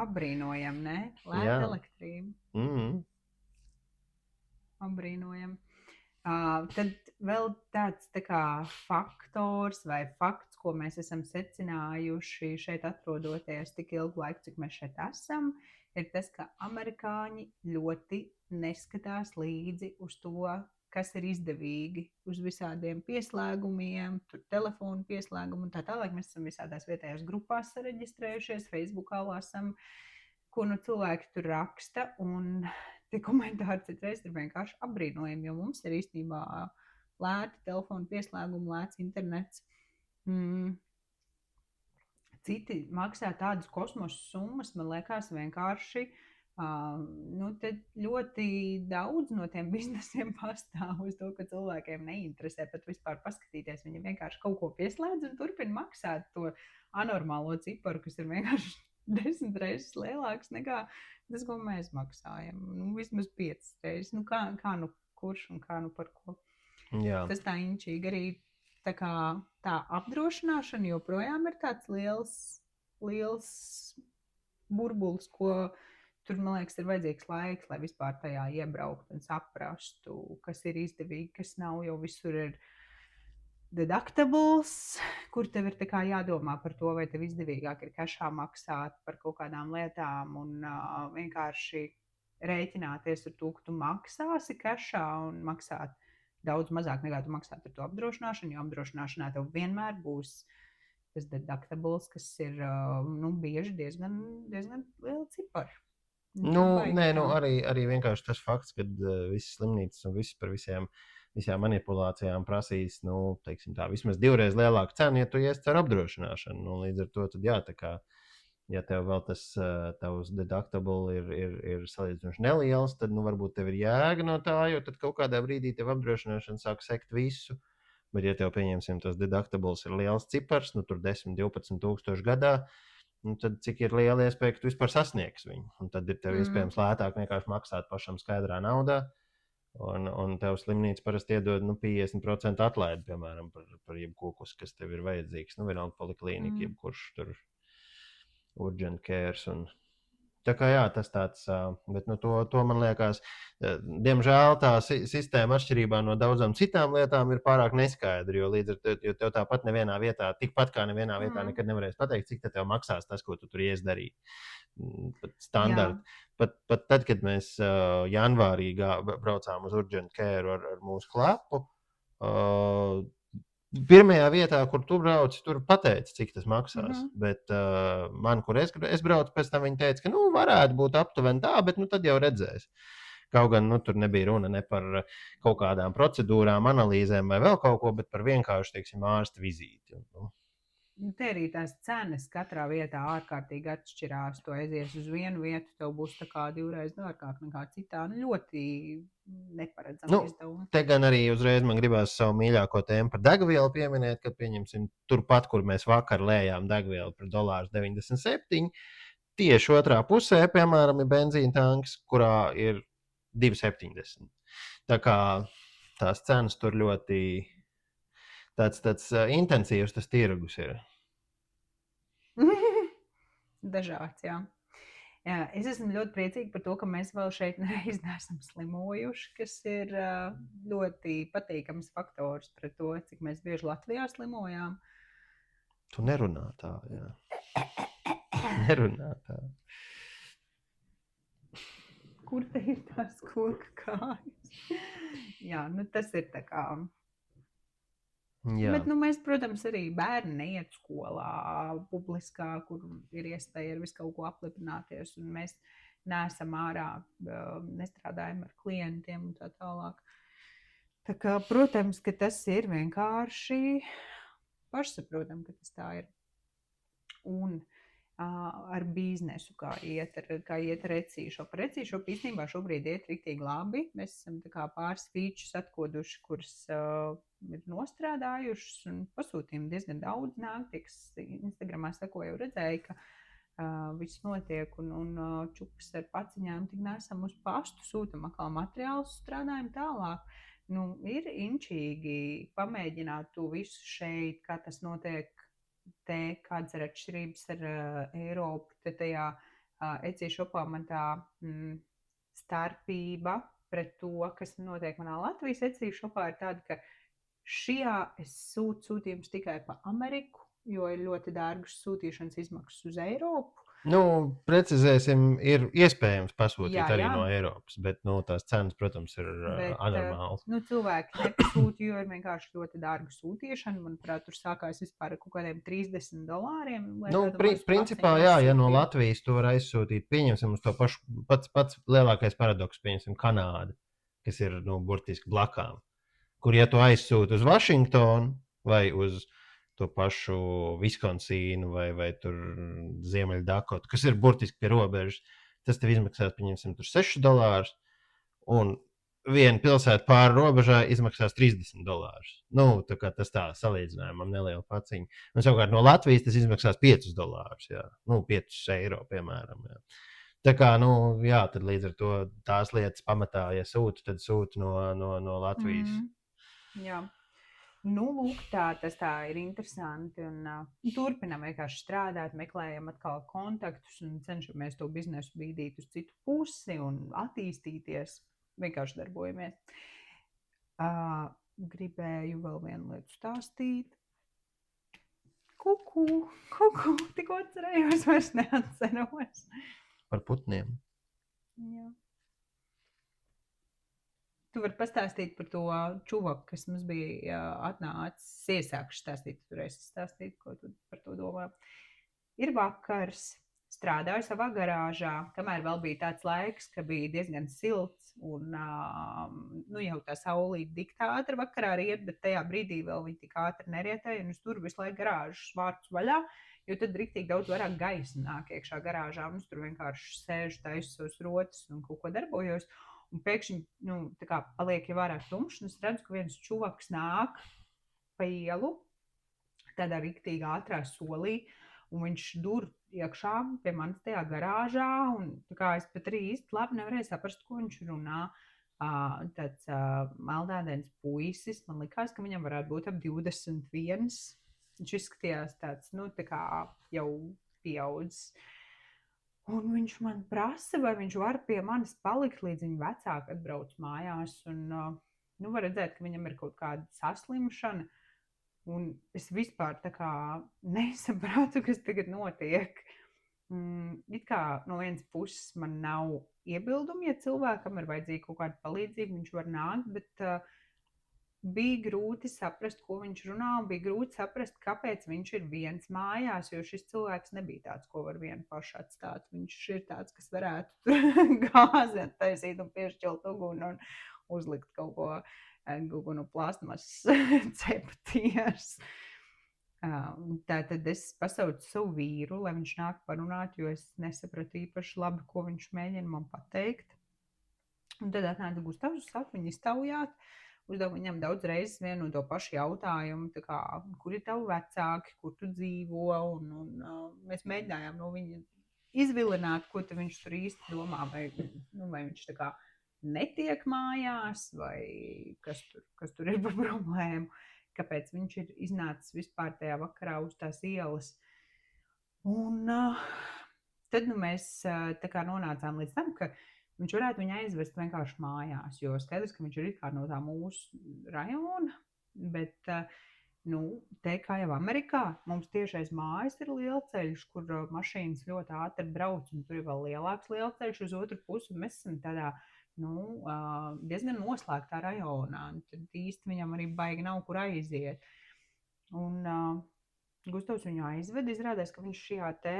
Apbrīnojam, ne? Lēta Jā. elektrība. Apbrīnojam. Tad vēl tāds tā kā faktors vai fakts, ko mēs esam secinājuši šeit atrodoties tik ilgu laiku, cik mēs šeit esam, ir tas, ka amerikāņi ļoti neskatās līdzi uz to, kas ir izdevīgi, uz visādiem pieslēgumiem, tur telefonu pieslēgumu un tā tālāk. Mēs esam visādās vietējās grupās sareģistrējušies, Facebookā lasam, ko nu cilvēki tur raksta, un tie komentāri citreiz ir vienkārši apbrīnojami, jo mums ir īstenībā lēti telefonu pieslēgumi, lēts internets. Citi maksā tādas kosmosa summas, man liekas, vienkārši ļoti daudz no tiem biznesiem pastāv uz to, ka cilvēkiem neinteresē pat vispār paskatīties. Viņi vienkārši kaut ko pieslēdz un turpina maksāt to anormālo ciparu, kas ir vienkārši 10 reizes lielāks nekā tas, ko mēs maksājam. Vismaz 5 reizes. Kā nu kurš un kā nu par ko. Jā. Tas tā inčīgi arī tā apdrošināšana joprojām ir tāds liels burbulis, ko tur, man liekas, ir vajadzīgs laiks, lai vispār tajā iebrauktu un saprastu, kas ir izdevīgi, kas nav, jo visur ir deductibles, kur tev ir jādomā par to, vai tev izdevīgāk ir kašā maksāt par kaut kādām lietām un vienkārši rēķināties ar to, ka tu maksāsi kašā un maksāt daudz mazāk nekā tu maksāt ar to apdrošināšanu, jo apdrošināšanā tev vienmēr būs tas deductibles, kas ir bieži diezgan liela cipari. Arī vienkārši tas fakts, ka visas slimnīcas un viss par visām manipulācijām prasīs, teiksim tā, vismaz 2 reizes lielāku cenu, ja tu ies ar apdrošināšanu. Līdz ar to, tad jā, tā kā, ja tev vēl tas tavs deductible ir salīdzinoši neliels, tad varbūt tev ir jēga no tā, jo tad kaut kādā brīdī tev apdrošināšana sāk sekt visu. Bet, ja tev, pieņemsim, tas deductibles ir liels cipars, tur 10-12 tūkstoši gadā, tad cik ir liela iespēja, ka tu vispār sasniegsi viņu. Un tad ir tev iespējams lētāk vienkārši maksāt pašam skaidrā naudā. Un tev slimnīca parasti iedod 50% atlaidi, piemēram, par jebko, kas tev ir vajadzīgs. Vienalga poliklīnika, jebkurš tur urgent cares. Tā kā jā, tas tāds, bet to man liekas, diemžēl tā sistēma atšķirībā no daudzām citām lietām ir pārāk neskaidra, jo līdz ar to, jo tev tāpat nevienā vietā, tikpat kā nevienā vietā nekad nevarēs pateikt, cik tev maksās tas, ko tu tur ies darīt. Pat standarti. Pat tad, kad mēs janvārī braucām uz urgent care ar mūsu klapu, pirmajā vietā, kur tu brauc, tur pateici, cik tas maksās. Bet man, kur es braucu, pēc tam viņi teica, ka varētu būt aptuveni tā, bet tad jau redzēs. Kaut gan tur nebija runa ne par kaut kādām procedūrām, analīzēm vai vēl kaut ko, bet par vienkārši, teiksim, ārsta vizīti. Te arī tās cenas katrā vietā ārkārtīgi atšķirās. Tu aizies uz vienu vietu, tev būs 2 reizes dārgāk nekā citā. Ļoti neparedzama izdevuma. Te gan arī uzreiz man gribās savu mīļāko tēmu par degvielu pieminēt, kad pieņemsim turpat, kur mēs vakar lējām degvielu par $1,97. Tieši otrā pusē, piemēram, ir benzīna tanks, kurā ir 2,70. Tā kā tās cenas tur ļoti tāds intensīvs tas tirgus ir. Dažāds, jā. Es esmu ļoti priecīga par to, ka mēs vēl šeit nereiz neesam slimojuši, kas ir ļoti patīkams faktors pret to, cik mēs bieži Latvijā slimojām. Tu nerunā tā, jā. Nerunā tā. Kur te ir tās koka kājas? Jā, tas ir tā kā Jā. Bet, mēs, protams, arī bērni neiet skolā publiskā, kur ir iespēja ar visu kaut ko aplipināties, un mēs neesam ārā, nestrādājam ar klientiem un tā tālāk. Tā kā, protams, ka tas ir vienkārši pašsaprotam, ka tas tā ir. Un ar biznesu, kā iet ar Etsy-shopu. Ar Etsy-shopu īstenībā šobrīd iet riktīgi labi. Mēs esam tā kā pāris features atkoduši, kuras ir nostrādājušas, un pasūtījumi diezgan daudz nāk. Tie, kas Instagramā seko, jau redzēja, ka viss notiek, un čupas ar paciņām tik nesam uz pastu, sūtam atkal materiālus, strādājam tālāk. Ir inčīgi pamēģināt to visu šeit, kā tas notiek, kādas ir atšķirības ar Eiropu. Tad tajā Etsy-shopā man tā starpība pret to, kas notiek manā Latvijas Etsy-shopā, ir tāda, ka šajā es sūtu sūtījumus tikai pa Ameriku, jo ir ļoti dārgas sūtīšanas izmaksas uz Eiropu. Precizēsim, ir iespējams pasūtīt arī no Eiropas, bet tās cenas, protams, ir anormālas. Cilvēki nepasūta, jo ir vienkārši ļoti dārga sūtīšana. Manuprāt, tur sākās vispār ar kaut kādiem $30. Principā, jā, ja no Latvijas to var aizsūtīt, pieņemsim uz to pašu, pats lielākais paradoks, pieņemsim Kanādu, kas ir, burtiski blakām, kur, ja tu aizsūti uz Vašingtonu vai uz to pašu Viskonsīnu vai tur Ziemeļdakotu, kas ir burtiski pie robežas, tas tev izmaksās, pieņemsim, tur $6, un viena pilsēta pāri robežā izmaksās $30. Tā kā tas tā salīdzinājumam neliela paciņa. Un savukārt no Latvijas tas izmaksās $5, jā. €5, piemēram. Jā. Tā kā, jā, tad līdz ar to tās lietas pamatā, ja sūtu, tad sūtu no Latvijas. Jā. Lūk, tas tā ir interesanti, un turpinām vienkārši strādāt, meklējam atkal kontaktus un cenšamies to biznesu bīdīt uz citu pusi un attīstīties. Vienkārši darbojamies. Gribēju vēl vienu lietu stāstīt. Kuku, tikko atcerējos, vairs neatceros. Par putniem. Jā. Tu vari pastāstīt par to čuvaku, kas mums bija atnācis, iesākšu stāstīt, tu reiz stāstīt, ko tu par to domā. Ir vakars, strādāju savā garāžā, kamēr vēl bija tāds laiks, ka bija diezgan silts, un jau tā saulīte tik ātri vakarā riet, bet tajā brīdī vēl viņa tik ātri nerietēja, un es tur visu laiku garāžas vārtus vaļā, jo tad riktīgi daudz vairāk gaisa nāk iekšā garāžā, un es tur vienkārši sēžu, taisu savus rotas un kaut ko darbojos. Un pēkšņi, tā kā paliek jau vairāk tumšs, un es redzu, ka viens čuvaks nāk pa ielu, tādā riktīgi ātrā solī, un viņš dur iekšā pie manis tajā garāžā, un tā kā es pat arī īsti labi nevarēju saprast, ko viņš runā. Tāds meldēdens puisis, man likās, ka viņam varētu būt ap 21. Viņš izskatījās tāds, tā kā jau pieaudzis. Un viņš man prasa, vai viņš var pie manis palikt, līdz viņa vecāki atbrauc mājās. Un, var redzēt, ka viņam ir kaut kāda saslimšana. Un es vispār tā kā nesapratu, kas tagad notiek. It kā no vienas puses man nav iebildumi, ja cilvēkam ir vajadzīga kaut kāda palīdzība, viņš var nākt, bet bija grūti saprast, ko viņš runā, un bija grūti saprast, kāpēc viņš ir viens mājās, jo šis cilvēks nebija tāds, ko var vienu pašu atstāt. Viņš ir tāds, kas varētu gāzi taisīt un piešķilt uguni un uzlikt kaut ko no plastmasas cepties. Tātad es pasaucu savu vīru, lai viņš nāk parunāt, jo es nesapratu īpaši labi, ko viņš mēģina man pateikt. Un tad atnāca Gustavs, saka, viņu iztaujāt. Uzdevu viņam daudz reizes vienu un to pašu jautājumu, kā, kur ir tavi vecāki, kur tu dzīvo, un mēs mēģinājām no viņa izvilināt, ko viņš tur īsti domā, vai viņš tā kā netiek mājās, vai kas tur ir par problēmu, kāpēc viņš ir iznācis vispār tajā vakarā uz tās ielas. Un tad mēs tā kā nonācām līdz tam, ka viņš varētu viņu aizvest vienkārši mājās, jo skaidrs, ka viņš ir it kā no tā mūsu rajona, bet, te kā jau Amerikā, mums tieši aiz mājas ir lielceļš, kur mašīnas ļoti ātri brauc, un tur ir vēl lielāks lielceļš uz otru pusi, un mēs esam tādā, diezgan noslēgtā rajonā, un tad īsti viņam arī baigi nav kur aiziet. Un Gustavs viņu aizved, izrādās, ka viņš šajā te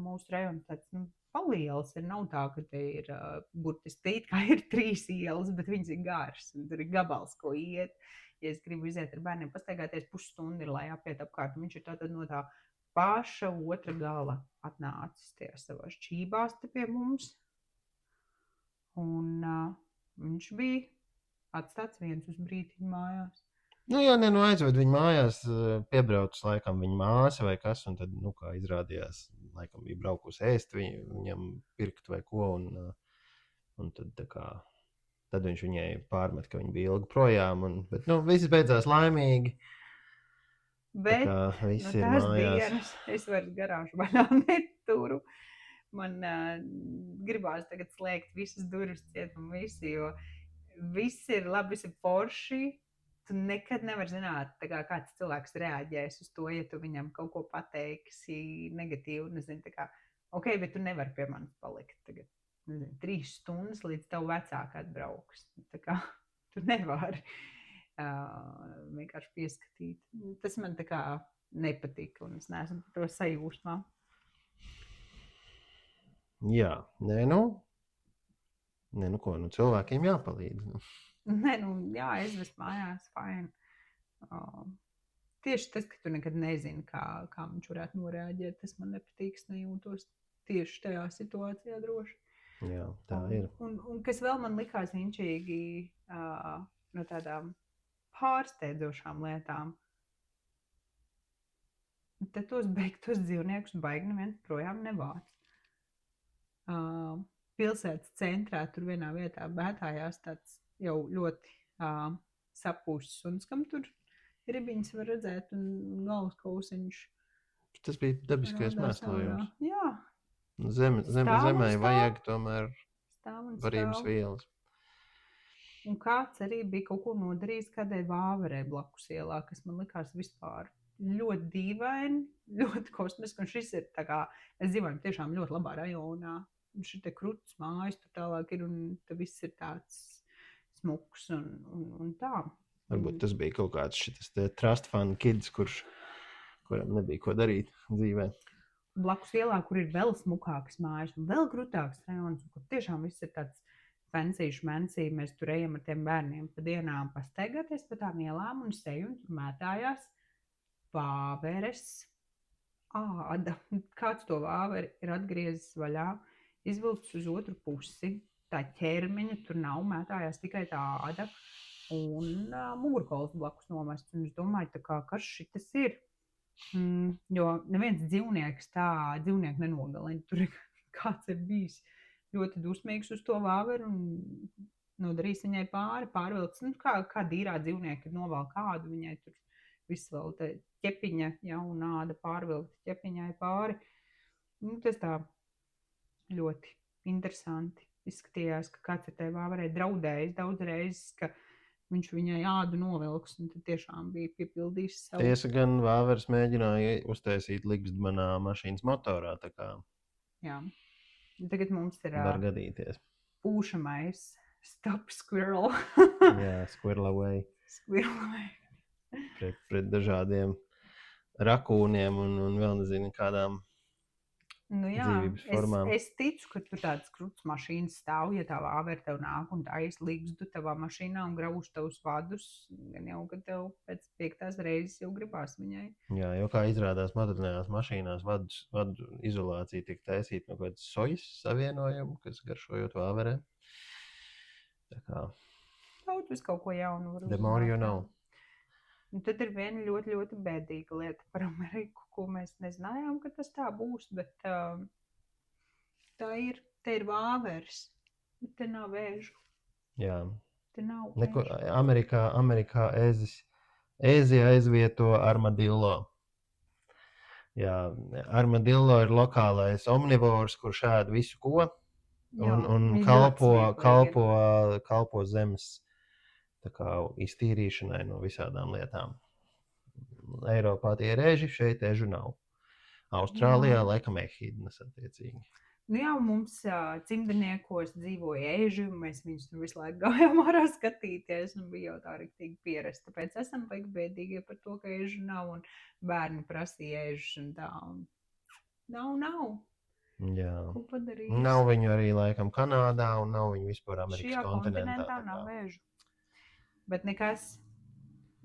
mūsu rajonā tāds paliels ir. Nav tā, ka te ir burtiski it kā ir 3 ielas, bet viņas ir garas un tur ir gabals, ko iet. Ja es gribu iziet ar bērniem pastaigāties, pusstundu ir, lai apiet apkārt. Viņš ir tātad no tā paša otra gala atnācis tajās savās čībās te pie mums. Un viņš bija atstāts viens uz brītiņu mājās. Nu, jā, ne, nu aizved viņu mājās, piebraucis laikam viņa māsa vai kas, un tad, nu, kā izrādījās, laikam bija braukusi ēst viņam pirkt vai ko, un tad tā kā, tad viņš viņai pārmet, ka viņa bija ilgi projām, bet, nu, viss beidzās laimīgi. Bet viss no ir tās mājās. dienas es vairs garāžu vaļā neturu. Man gribās tagad slēgt visas durvis ciet un visu, jo viss ir labi, viss ir forši. Tu nekad nevar zināt, kā kāds cilvēks reaģēs uz to, ja tu viņam kaut ko pateiksi negatīvi. Nezinu, kā, ok, bet tu nevari pie manis palikt tagad. Nezinu, 3 stundas līdz tavu vecāku atbrauks. Kā, tu nevari vienkārši pieskatīt. Tas man tā kā nepatika, un es neesmu par to sajūsmā. Jā, nē, nu ko, nu cilvēkiem jāpalīdz. Nē, nu jā, aizvest mājās, fine. Tieši tas, ka tu nekad nezini, kā viņš varētu noreaģēt, tas man nepatīk, nejūtos tieši tajā situācijā droši. Jā, tā ir. Un kas vēl man likās inčīgi no tādām pārsteidzošām lietām, tad tos beigtos dzīvniekus baigi neviens projām nevāc. Pilsētas centrā tur vienā vietā bētājās tāds jau ļoti sapūsts suns, kam tur ribiņas var redzēt un galvas kausiņš. Tas bija dabiskais mēslojums. Jā. Zemē vajag tomēr varības vielas. Un kāds arī bija kaut ko nodarījis kādai vāverei blakus ielā, kas man likās vispār ļoti dīvaini, ļoti kosmiski. Un šis ir tā kā, mēs dzīvojam tiešām ļoti labā rajonā. Un šī te krutas mājas tur tālāk ir, un tā viss ir tāds smuks un tā. Varbūt tas bija kaut kāds šitas trust fund kids, kuram nebija ko darīt dzīvē. Blakus ielā, kur ir vēl smukākas mājas un vēl krutāks rajons, kur tiešām viss ir tāds fancy šmenci. Mēs tur ejam ar tiem bērniem pa dienām pastaigāties pa tām ielām un seju, un tur mētājās vāveres āda. Kāds to vāveri ir atgriezis vaļā, izvilcis uz otru pusi. Tā ķermeņa tur nav, mētājās tikai tā āda un mugurkauls blakus nomests. Un es domāju, kas šitas ir. Jo neviens dzīvnieks dzīvnieku nenogalina. Tur kāds ir bijis ļoti dusmīgs uz to vāveru un nodarījis viņai pārvilcis. Kā dīrā dzīvnieki novēl kādu, viņai tur viss vēl te ķepiņa, un āda pārvilkta ķepiņai pāri. Tas tā ļoti interesanti izskatījās, ka kāds ar tai vāverei draudējis daudz reizes, ka viņš viņai ādu novilks, un tad tiešām bija piepildījis savu. Tiesa gan vāveres mēģināja uztaisīt ligzdu mašīnas motorā, tā kā. Jā. Tagad mums ir var gadīties. Pūšamais stop squirrel. Jā, squirrel away. Squirrel away. Pret dažādiem rakūniem un vēl nezinu kādām dzīvības formām. Es ticu, ka tu tāds kruts mašīnas stāv, ja tā vāvere tev nāk un taisa ligzdu tavā mašīnā un grauž tavus vadus, gan jau, ka tev pēc 5. reizes jau gribās viņai. Jā, jo kā izrādās modernajās mašīnās vadu izolācija tiek taisīta no kādas sojas savienojumu, kas garšojot vāverē. Tā kā. Daudz vis kaut ko jaunu var uzzināt. The more you know. Un tad ir viena ļoti, ļoti bēdīga lieta par Ameriku, ko mēs nezinājām, ka tas tā būs, bet te ir vāveres, bet te nav vēžu. Jā. Te nav vēžu. Amerikā ēzi aizvieto armadillo. Jā, armadillo ir lokālais omnivors, kurš ēd visu ko un kalpo zemes tā kā iztīrīšanai no visādām lietām. Eiropā tie ir eži, šeit ežu nav. Austrālijā laikam ehidnas attiecīgi. Nu jā, mums cimdeniekos dzīvoja eži, un mēs viņus tur visu laiku gājām ārā skatīties, un bija jau tā riktīgi pierast. Tāpēc esam baigi bēdīgie par to, ka ežu nav, un bērni prasīja ežus un tā. Un nav. Jā. Ko padarīt? Nav viņu arī laikam Kanādā, un nav viņu vispār Amerikas Šajā kontinentā. kontinentā nav ežu. Bet nekas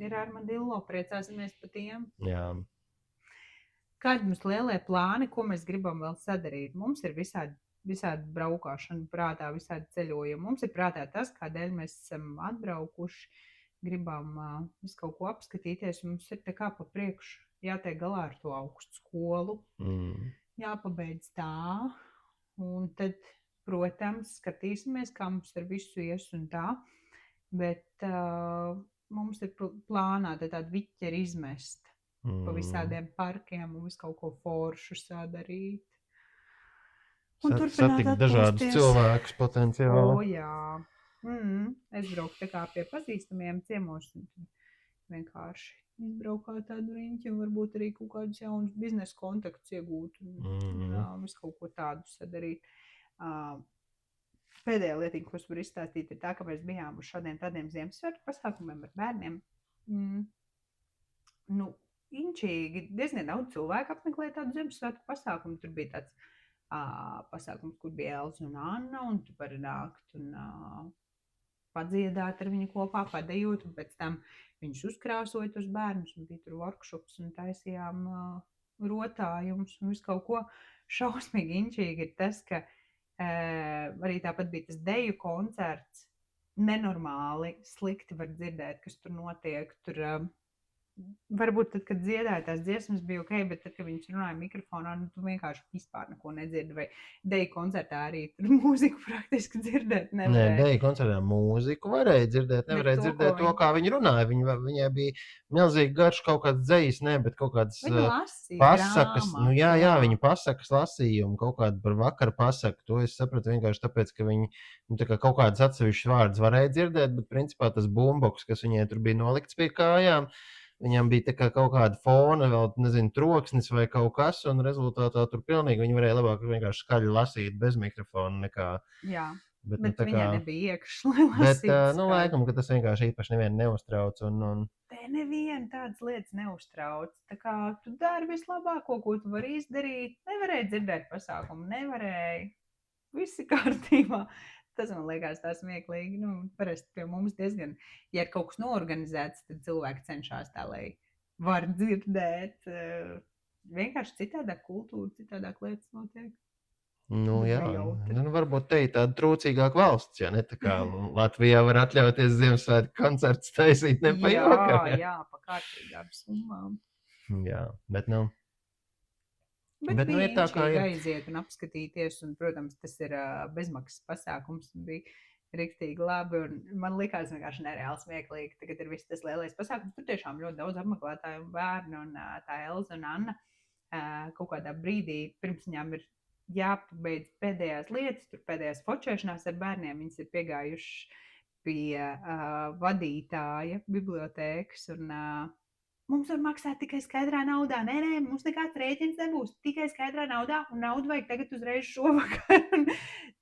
ir armadillo, priecāsimies par tiem. Jā. Kādi mums lielie plāni, ko mēs gribam vēl sadarīt? Mums ir visādi braukāšana prātā, visādi ceļojumi. Mums ir prātā tas, kādēļ mēs esam atbraukuši, gribam visu kaut ko apskatīties. Mums ir tā kā pa priekšu jātiek galā ar to augstu skolu, jāpabeidz tā. Un tad, protams, skatīsimies, kā mums ar visu ies un tā. Bet mums ir plānā tāda viķeri izmest pa visādiem parkiem un visu kaut ko foršu sadarīt. Un Satikt dažādus cilvēkus potenciāli. Jā. Es braucu tā kā pie pazīstamiem ciemos un vienkārši izbraukā tādu riņķi un varbūt arī kaut kādus jaunus biznesa kontaktus iegūt un visu kaut ko tādu sadarīt. Pēdējā lietiņa, ko es varu izstāstīt, ir tā, ka mēs bijām uz šādiem tādiem Ziemassvētku pasākumiem ar bērniem. Inčīgi, diezgan daudz cilvēku apmeklēja tādu Ziemassvētku pasākumu. Tur bija tāds pasākums, kur bija Elza un Anna, un tu vari nākt un padziedāt ar viņu kopā, padejot, un pēc tam viņus uzkrāsojot uz bērnus, un bija tur workshops, un taisījām rotājumus, un visu kaut ko. Šausmīgi inčīgi ir tas, ka arī tāpat bija tas deju koncerts. Nenormāli slikti var dzirdēt, kas tur notiek. Tur varbūt tad, kad dziedāja tās dziesmas bija ok, bet tad, kad viņš runāja mikrofonā, tu vienkārši vispār neko nedzirdi. Vai deju koncertā arī tur mūziku praktiski dzirdēt nevarēja. Nē, deju koncertā mūziku varēja dzirdēt, nevarēja dzirdēt to, kā viņi runāja. Viņai bija milzīgi garš kaut kāds dzejs, bet kaut kādas pasakas. Jā, viņa pasakas lasīja un kaut kādu par vakaru pasaku. To es sapratu vienkārši tāpēc, ka viņi tā kā kaut kādas atsevišķas vārdas varēja dzirdēt, bet principā tas boombox, kas viņai tur bija nolikts pie kājām, viņam bija tā kā kaut kāda fona, vēl, nezinu, troksnis vai kaut kas, un rezultātā tur pilnīgi viņi varēja labāk vienkārši skaļi lasīt bez mikrofona nekā. Jā, bet tā viņai kā nebija iekšā, lai lasītu. Bet, laikam, ka tas vienkārši īpaši nevienu neuztrauc. Te nevienu tādas lietas neuztrauc. Tā kā tu dari vislabāko, ko tu vari izdarīt. Nevarēja dzirdēt pasākumu, nevarēja. Visi kārtībā. Tas man liekas tā smieklīgi. Parasti pie mums diezgan, ja ir kaut kas noorganizēts, tad cilvēki cenšas tā, lai var dzirdēt. Vienkārši citādāk kultūra, citādāk lietas notiek. Jā, varbūt te ir tāda trūcīgāka valsts, ja ne tā kā Latvijā var atļauties Ziemassvētku koncertus taisīt ne pa jokiem. Jā, pa kārtīgām summām. Jā, bet Bet bija tā, kā aiziet un apskatīties, un, protams, tas ir bezmaksas pasākums, un bija riktīgi labi, un man likās vienkārši nereāli smieklīgi, tagad ir viss tas lielais pasākums, tur tiešām ļoti daudz apmeklētāju un bērnu, un tā Elza un Anna kaut kādā brīdī, pirms viņām ir jāpabeidz pēdējās lietas, tur pēdējās fočēšanās ar bērniem, viņas ir piegājuši pie vadītāja bibliotēkas, un mums var maksāt tikai skaidrā naudā. Nē, mums nekāds rēķins nebūs. Tikai skaidrā naudā, un naudu vajag tagad uzreiz šovakar.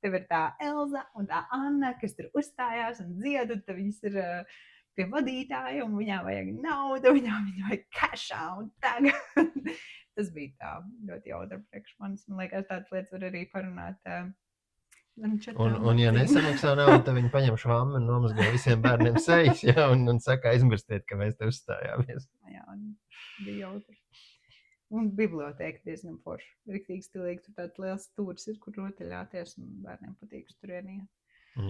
Tev ir tā Elza un tā Anna, kas tur uzstājās un dzied, un tad viņas ir pie vadītāja, un viņām vajag naudu, viņām vajag cashā, un tagad. Tas bija tā ļoti jaudra priekš manis. Man liekas, tādas lietas var arī parunāt. Un ja nesamaksā naudu, tad viņi paņem švammu un nomazgā visiem bērniem sejas, ja, un saka, aizmirstiet, ka mēs te uzstājāmies. Jā, bija jautri. Un bibliotēka diezgan forša. Riktīgi stilīgi, tur tāds liels stūris ir, kur rotaļāties, un bērniem patīk uz turieni iet.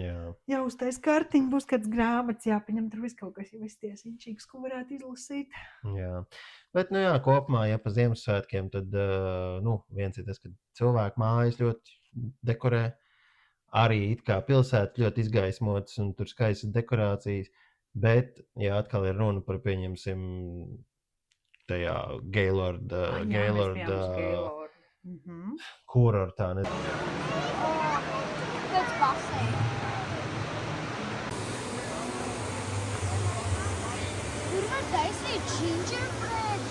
Jā. Jā, uztais kartiņu, būs kāds grāmatas, jāpaņem tur viss kaut kas, ja viss tiesiņšīgs, ko varētu izlasīt. Jā, bet, kopumā, ja pa Ziemassvētkiem, tad, viens ir tas, ka cilvēku mājas ļoti dekorē. Arī it kā pilsēta ļoti izgaismotas un tur skaistas dekorācijas, bet, ja atkal ir runa par, pieņemsim, tajā Gaylord kurortā. Pēc baseina. Tur var taisīt gingerbread.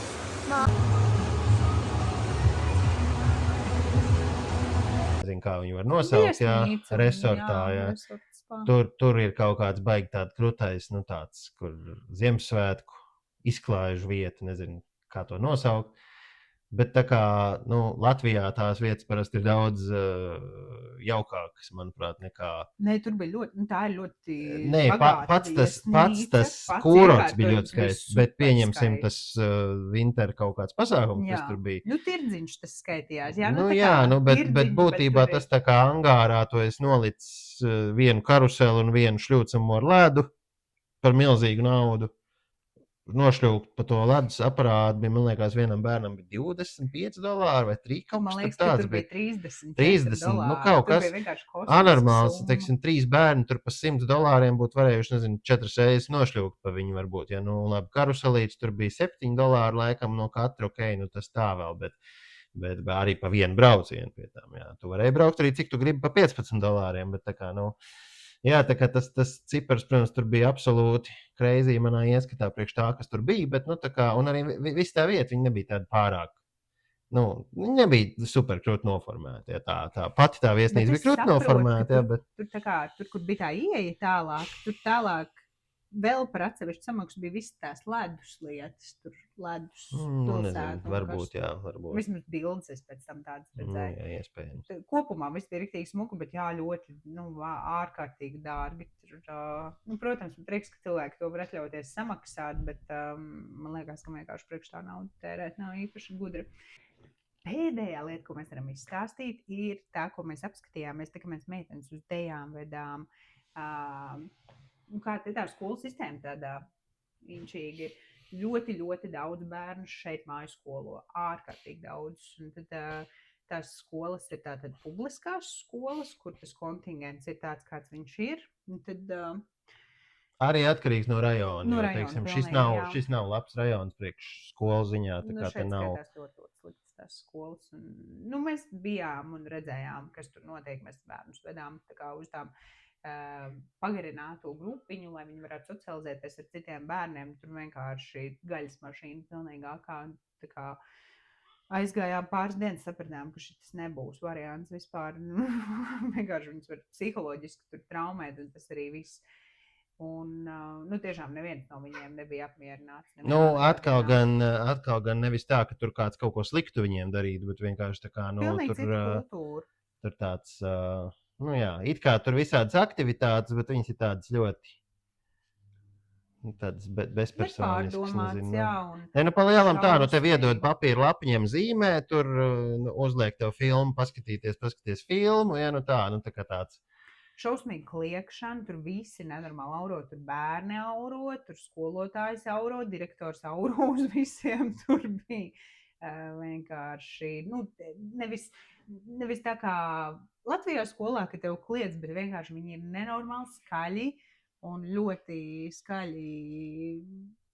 nezinu, kā viņu var nosaukt, jā, Viesnīca un, resortā, jā. resorts, spā. Tur ir kaut kāds baigi tāds krutais, nu tāds, kur Ziemassvētku izklājušu vieta, nezinu, kā to nosaukt. Bet tā kā Latvijā tās vietas parasti ir daudz jaukākas, manuprāt, nekā. Nē, tur bija ļoti, tā ir ļoti Nē, bagāta pats tas viesnīca, kūrots bija iekārtojums ļoti skaists, super bet pieņemsim skaists. tas winter kaut kāds pasākums, Jā. kas tur bija. Nu, tirdziņš tas skaitījās, jā. Bet tirdziņš, būtībā tur tas tā kā angārā, to es nolicis vienu karuseli un vienu šļūcamu ar ledu par milzīgu naudu. Nošļūkt pa to ledus aparātu bija, man liekas, vienam bērnam bija $25 vai 3 kaut Man kas liekas, tāds tur bija. bija 30 $30, kaut kas anormāls, teiksim, 3 bērni tur pa $100 būtu varējuši, nezinu, 4 reizes nošļūkt pa viņu varbūt, ja, labi, karuselīts tur bija $7 laikam no katra, ok, tas tā vēl, bet arī pa vienu braucienu pie tām, jā. Tu varēji braukt arī, cik tu gribi pa $15, bet tā kā, jā, tā kā tas cipars, protams, tur bija absolūti crazy manā ieskatā priekš tā, kas tur bija, bet, tā kā, un arī viss tā vieta, viņa nebija tāda pārāk, nebija super krūti noformēta, ja tā pati tā viesnīca bija krūti noformēta, ja, bet. Tur tā kā, kur bija tā ieeja tālāk, tur tālāk vēl par atsevišķu samaksu bija visas tās ledus lietas, tur ledus pilsētu. Varbūt, jā, varbūt. Vismaz bildes es pēc tam tādas redzēju. Jā, iespējams. Kopumā viss bija riktīgi smuku, bet jā, ļoti, ārkārtīgi dārgi. Tur, protams, man prieks, ka cilvēki to var atļauties samaksāt, bet man liekas, ka vienkārši priekš tā naudu tērēt nav īpaši gudra. Pēdējā lieta, ko mēs varam izstāstīt, ir tā, ko mēs apskatījāmies, tā kā mēs meitenes uz dejām vedām. Kā tā skolu sistēma tādā inčīgi. Ļoti, ļoti daudz bērnu šeit māju skolo. Ārkārtīgi daudz. Un tad tās skolas ir tātad publiskās skolas, kur tas kontingents ir tāds, kāds viņš ir. Un tad, arī atkarīgs no rajona. No jo, rajona, teiksim, pilnīgi, šis nav labs rajons priekš skolu ziņā. Tā kā šeit te nav. skatās ļoti sliktas tās skolas. Un, mēs bijām un redzējām, kas tur notiek. Mēs bērnus vedām tā kā uz tām pagarināto grupiņu, lai viņi varētu socializēties ar citiem bērniem. Tur vienkārši gaļas mašīna pilnīgākā. Tā kā aizgājām pāris dienas, sapratām, ka šis nebūs variants vispār. Vienkārši viņus var psiholoģiski tur traumēt, un tas arī viss. Un, tiešām neviens no viņiem nebija apmierināts. Atkal gan nevis tā, ka tur kāds kaut ko sliktu viņiem darītu, bet vienkārši tā kā, tur tāds, it kā tur visādas aktivitātes, bet viņas ir tādas ļoti tādas bezpersoniskas. Pa lielam tā, tev iedod papīra lapiņiem zīmē, tur uzliek tev filmu, paskaties filmu, ja, tā kā tāds. Šausmīgi kliekšana, tur visi nenormāli auro, tur bērni auro, tur skolotājs auro, direktors auro uz visiem, tur bija vienkārši, nevis tā kā Latvijā skolā, ka tev kliedz, bet vienkārši viņi ir nenormāli skaļi un ļoti skaļi.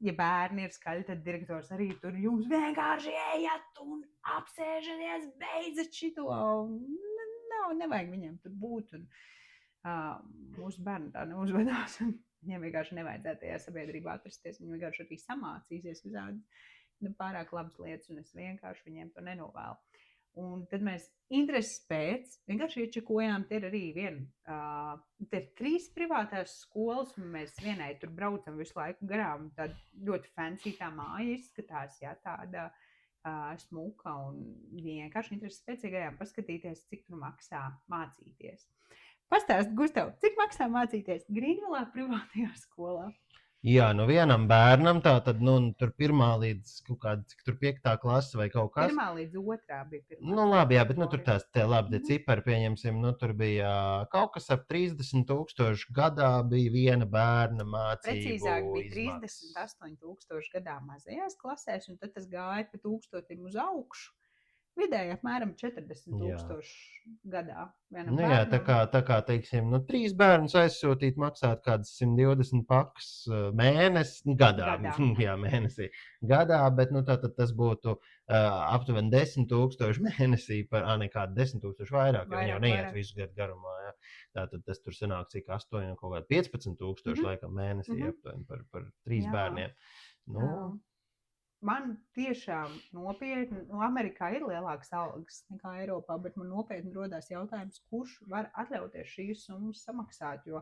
Ja bērni ir skaļi, tad direktors arī tur jūs vienkārši ejat un apsēžaties, beidzat šito. Nevajag viņiem tur būt. Un, mūsu bērni tā neuzvedās. Viņiem vienkārši nevajadzētu tajā sabiedrībā atrasties. Viņi vienkārši arī samācīsies visādi pārāk labas lietas, un es vienkārši viņiem to nenovēlu. Un tad mēs intereses pēc vienkārši iečekojām, te ir arī te ir 3 privātās skolas, un mēs vienai tur braucam visu laiku garām. Tāda ļoti fancy tā māja izskatās, jā, tāda smuka, un vienkārši intereses pēc gājām paskatīties, cik tur maksā mācīties. Pastāst, Gustav, cik maksā mācīties Grīnvilā privātajā skolā? Jā, vienam bērnam tā tad, tur 1. līdz kaut kāda, cik tur 5. klase vai kaut kas. 1. līdz 2. bija 1. Labi, jā, bet tur tās labi, tie cipari pieņemsim, tur bija kaut kas ap 30,000 gadā bija viena bērna mācību Precīzāk bija izmaksas. 38,000 gadā mazajās klasēs, un tad tas gāja pa 1000 uz augšu. Vidēji apmēram 40,000 gadā. Jā, tā kā teiksim, 3 bērnus aizsūtīt maksāt kādas 120 pakas mēnesi, gadā. Jā, mēnesī. Gadā, bet tātad tas būtu aptuveni 10,000 mēnesī, nekādi 10,000 vairāk, jo viņi jau neiet visu gadu garumā. Jā. Tātad tas tur sanāk cik 8, kaut kādi 15,000 laikam mēnesī aptuveni par 3 bērniem. man tiešām nopietni, Amerikā ir lielākas algas nekā Eiropā, bet man nopietni rodās jautājums, kurš var atļauties šīs summas samaksāt, jo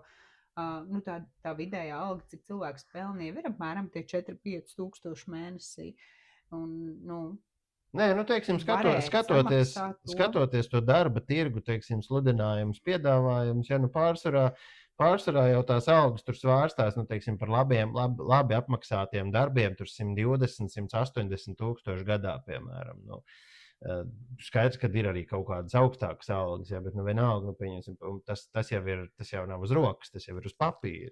tā vidējā alga, cik cilvēks pelnīja, ir apmēram tie 4-5 tūkstoši mēnesī. Un, Nē, teiksim, skatoties to darba tirgu, teiksim, sludinājums, piedāvājums, ja pārsvarā jau tās algas tur svārstās, teiksim, par labi apmaksātiem darbiem, tur 120, 180 tūkstoši gadā, piemēram. Skaidrs, ka ir arī kaut kādas augstākas algas, ja, bet vienalga, tas jau nav uz rokas, tas jau ir uz papīra.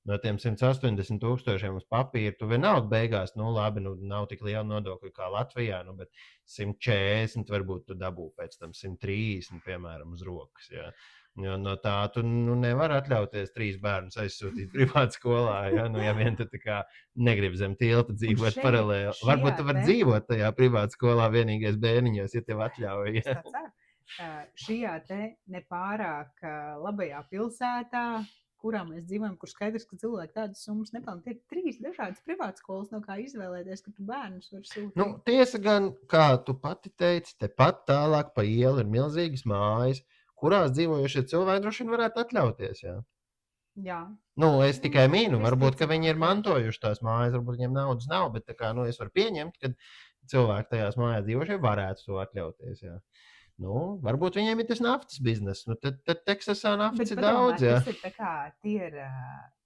No tiem 180 tūkstošiem uz papīra, tu vienalga beigās, labi, nav tik liela nodokļa kā Latvijā, bet 140 varbūt tu dabū pēc tam 130, piemēram, uz rokas. Ja. Jo no tā tu nevar atļauties 3 bērnus aizsūtīt privātu skolā. Ja, ja vien tu negribi zem tilta dzīvot paralēli. Varbūt tu vari dzīvot tajā privātu skolā vienīgais bērniņos, ja tev atļauj. Ja. Šajā te nepārāk labajā pilsētā, kurā mēs dzīvojam, kur skaidrs, ka cilvēki tādas summas nepelna. Tie ir 3 dažādas privātskolas, no kā izvēlēties, ka tu bērnus vari sūtīt. Tiesa gan, kā tu pati teici, tepat tālāk pa ielu ir milzīgas mājas, kurās dzīvojušie cilvēki droši vien varētu atļauties. Jā. Es tikai mīnu, varbūt, ka viņi ir mantojuši tās mājas, varbūt viņiem naudas nav, bet es varu pieņemt, ka cilvēki tajās mājās dzīvošie varētu to atļauties. Jā. Varbūt viņiem ir tas naftas bizness. Tad Teksasā naftas ir daudz. Jā. Tas ir tie ir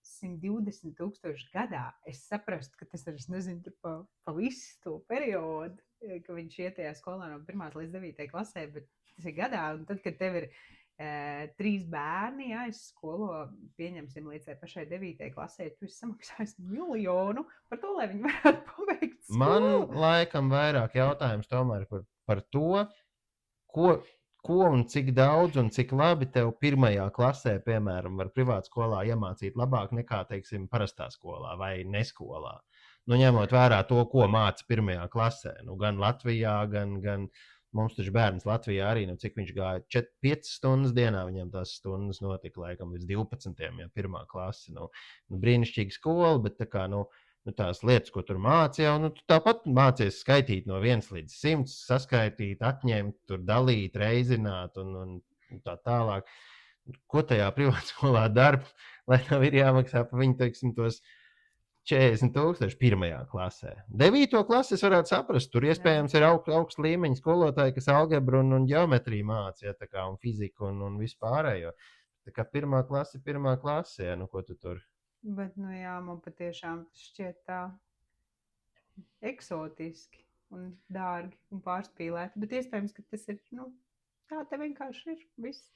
120 tūkstoši gadā. Es saprastu, ka tas ir, nezinu, pa visu to periodu, ka viņš iet tajā skolā no 1. līdz 9. klasē, bet tas ir gadā. Un tad, kad tev ir 3 bērni, es skolo, pieņemsim līdz tai pašai 9. klasē, tu esi samaksājis 1 miljonu par to, lai viņi varētu paveikt skolu. Man laikam vairāk jautājums tomēr par to, ko un cik daudz un cik labi tev 1. klasē, piemēram, var privātu skolā iemācīt labāk nekā, teiksim, parastā skolā vai neskolā. Ņemot vērā to, ko māca 1. klasē. Gan Latvijā, gan mums taču bērns Latvijā arī, cik viņš gāja 5 stundas dienā, viņam tās stundas notika laikam līdz 12. Ja 1. klase. Brīnišķīga skola, bet tās lietas, ko tur mācīja, tu tāpat mācies skaitīt no 1 līdz 100, saskaitīt, atņemt, tur dalīt, reizināt un tā tālāk. Ko tajā privātskolā dara, lai tev ir jāmaksā par viņu, teiksim, tos 40,000 1. klasē. 9. klasi es varētu saprast, tur iespējams ir augsts līmeņa skolotāji, kas algebru un ģeometriju mācīja, un fiziku un vispārējo. Tā kā 1. klase, ja, ko tu tur... Bet, man patiešām tas šķiet tā eksotiski un dārgi un pārspīlēti. Bet iespējams, ka tas ir, tā te vienkārši ir viss.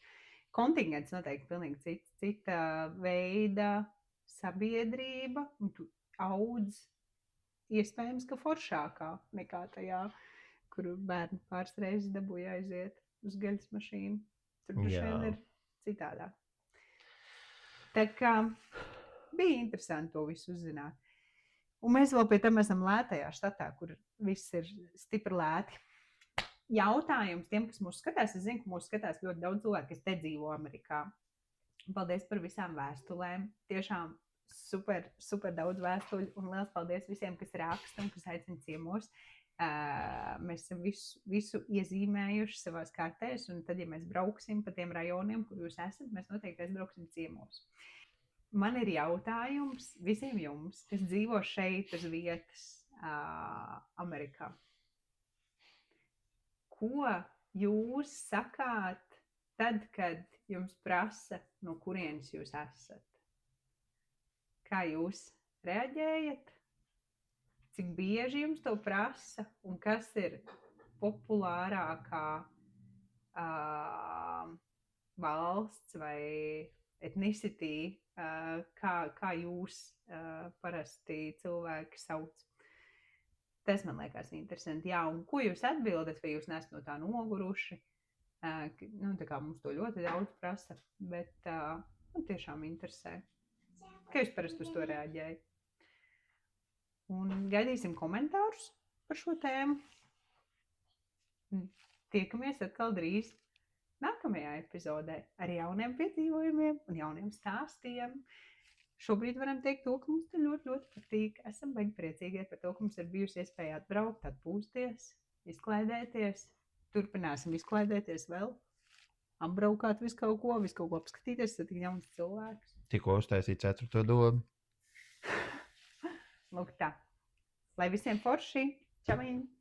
Kontingents noteikti pilnīgi cita veida sabiedrība, un tu audz iespējams, ka foršākā nekā tajā, kur bērni pāris reizes dabūja aiziet uz gaļas mašīnu. Tur droši vien ir citādāk. Tā kā bija interesanti to visu uzzināt. Un mēs vēl pie tam esam lētajā štatā, kur viss ir stipri lēti. Jautājums tiem, kas mūs skatās. Es zinu, ka mūs skatās ļoti daudz cilvēku, kas te dzīvo Amerikā. Paldies par visām vēstulēm. Tiešām super, super daudz vēstuļu. Un liels paldies visiem, kas raksta un kas aicina ciemos. Mēs esam visu iezīmējuši savās kartēs. Un tad, ja mēs brauksim pa tiem rajoniem, kur jūs esat, mēs noteikti aizbrauksim ciemos. Man ir jautājums visiem jums, kas dzīvo šeit uz vietas Amerikā. Ko jūs sakāt tad, kad jums prasa, no kurienes jūs esat? Kā jūs reaģējat? Cik bieži jums to prasa? Un kas ir populārākā valsts vai etnicity, kā jūs parasti cilvēki sauc. Tas man liekas interesanti. Jā, un ko jūs atbildat, vai jūs nesat no tā noguruši? Tā kā mums to ļoti daudz prasa, bet man tiešām interesē. Kā jūs parasti uz to reaģējat? Un gaidīsim komentārus par šo tēmu. Tiekamies atkal drīz nākamajā epizodē ar jauniem piedzīvojumiem un jauniem stāstiem. šobrīd varam teikt to, ka mums te ļoti, ļoti patīk. Esam baigi priecīgi par to, ka mums ir bijusi iespēja atbraukt, atpūsties, izklaidēties. Turpināsim izklaidēties vēl. Apbraukāt visu kaut ko apskatīties, satikt jauns cilvēks. Tikko uztaisīt 4. dobu. Lūk tā. Lai visiem forši! Čaujiņ!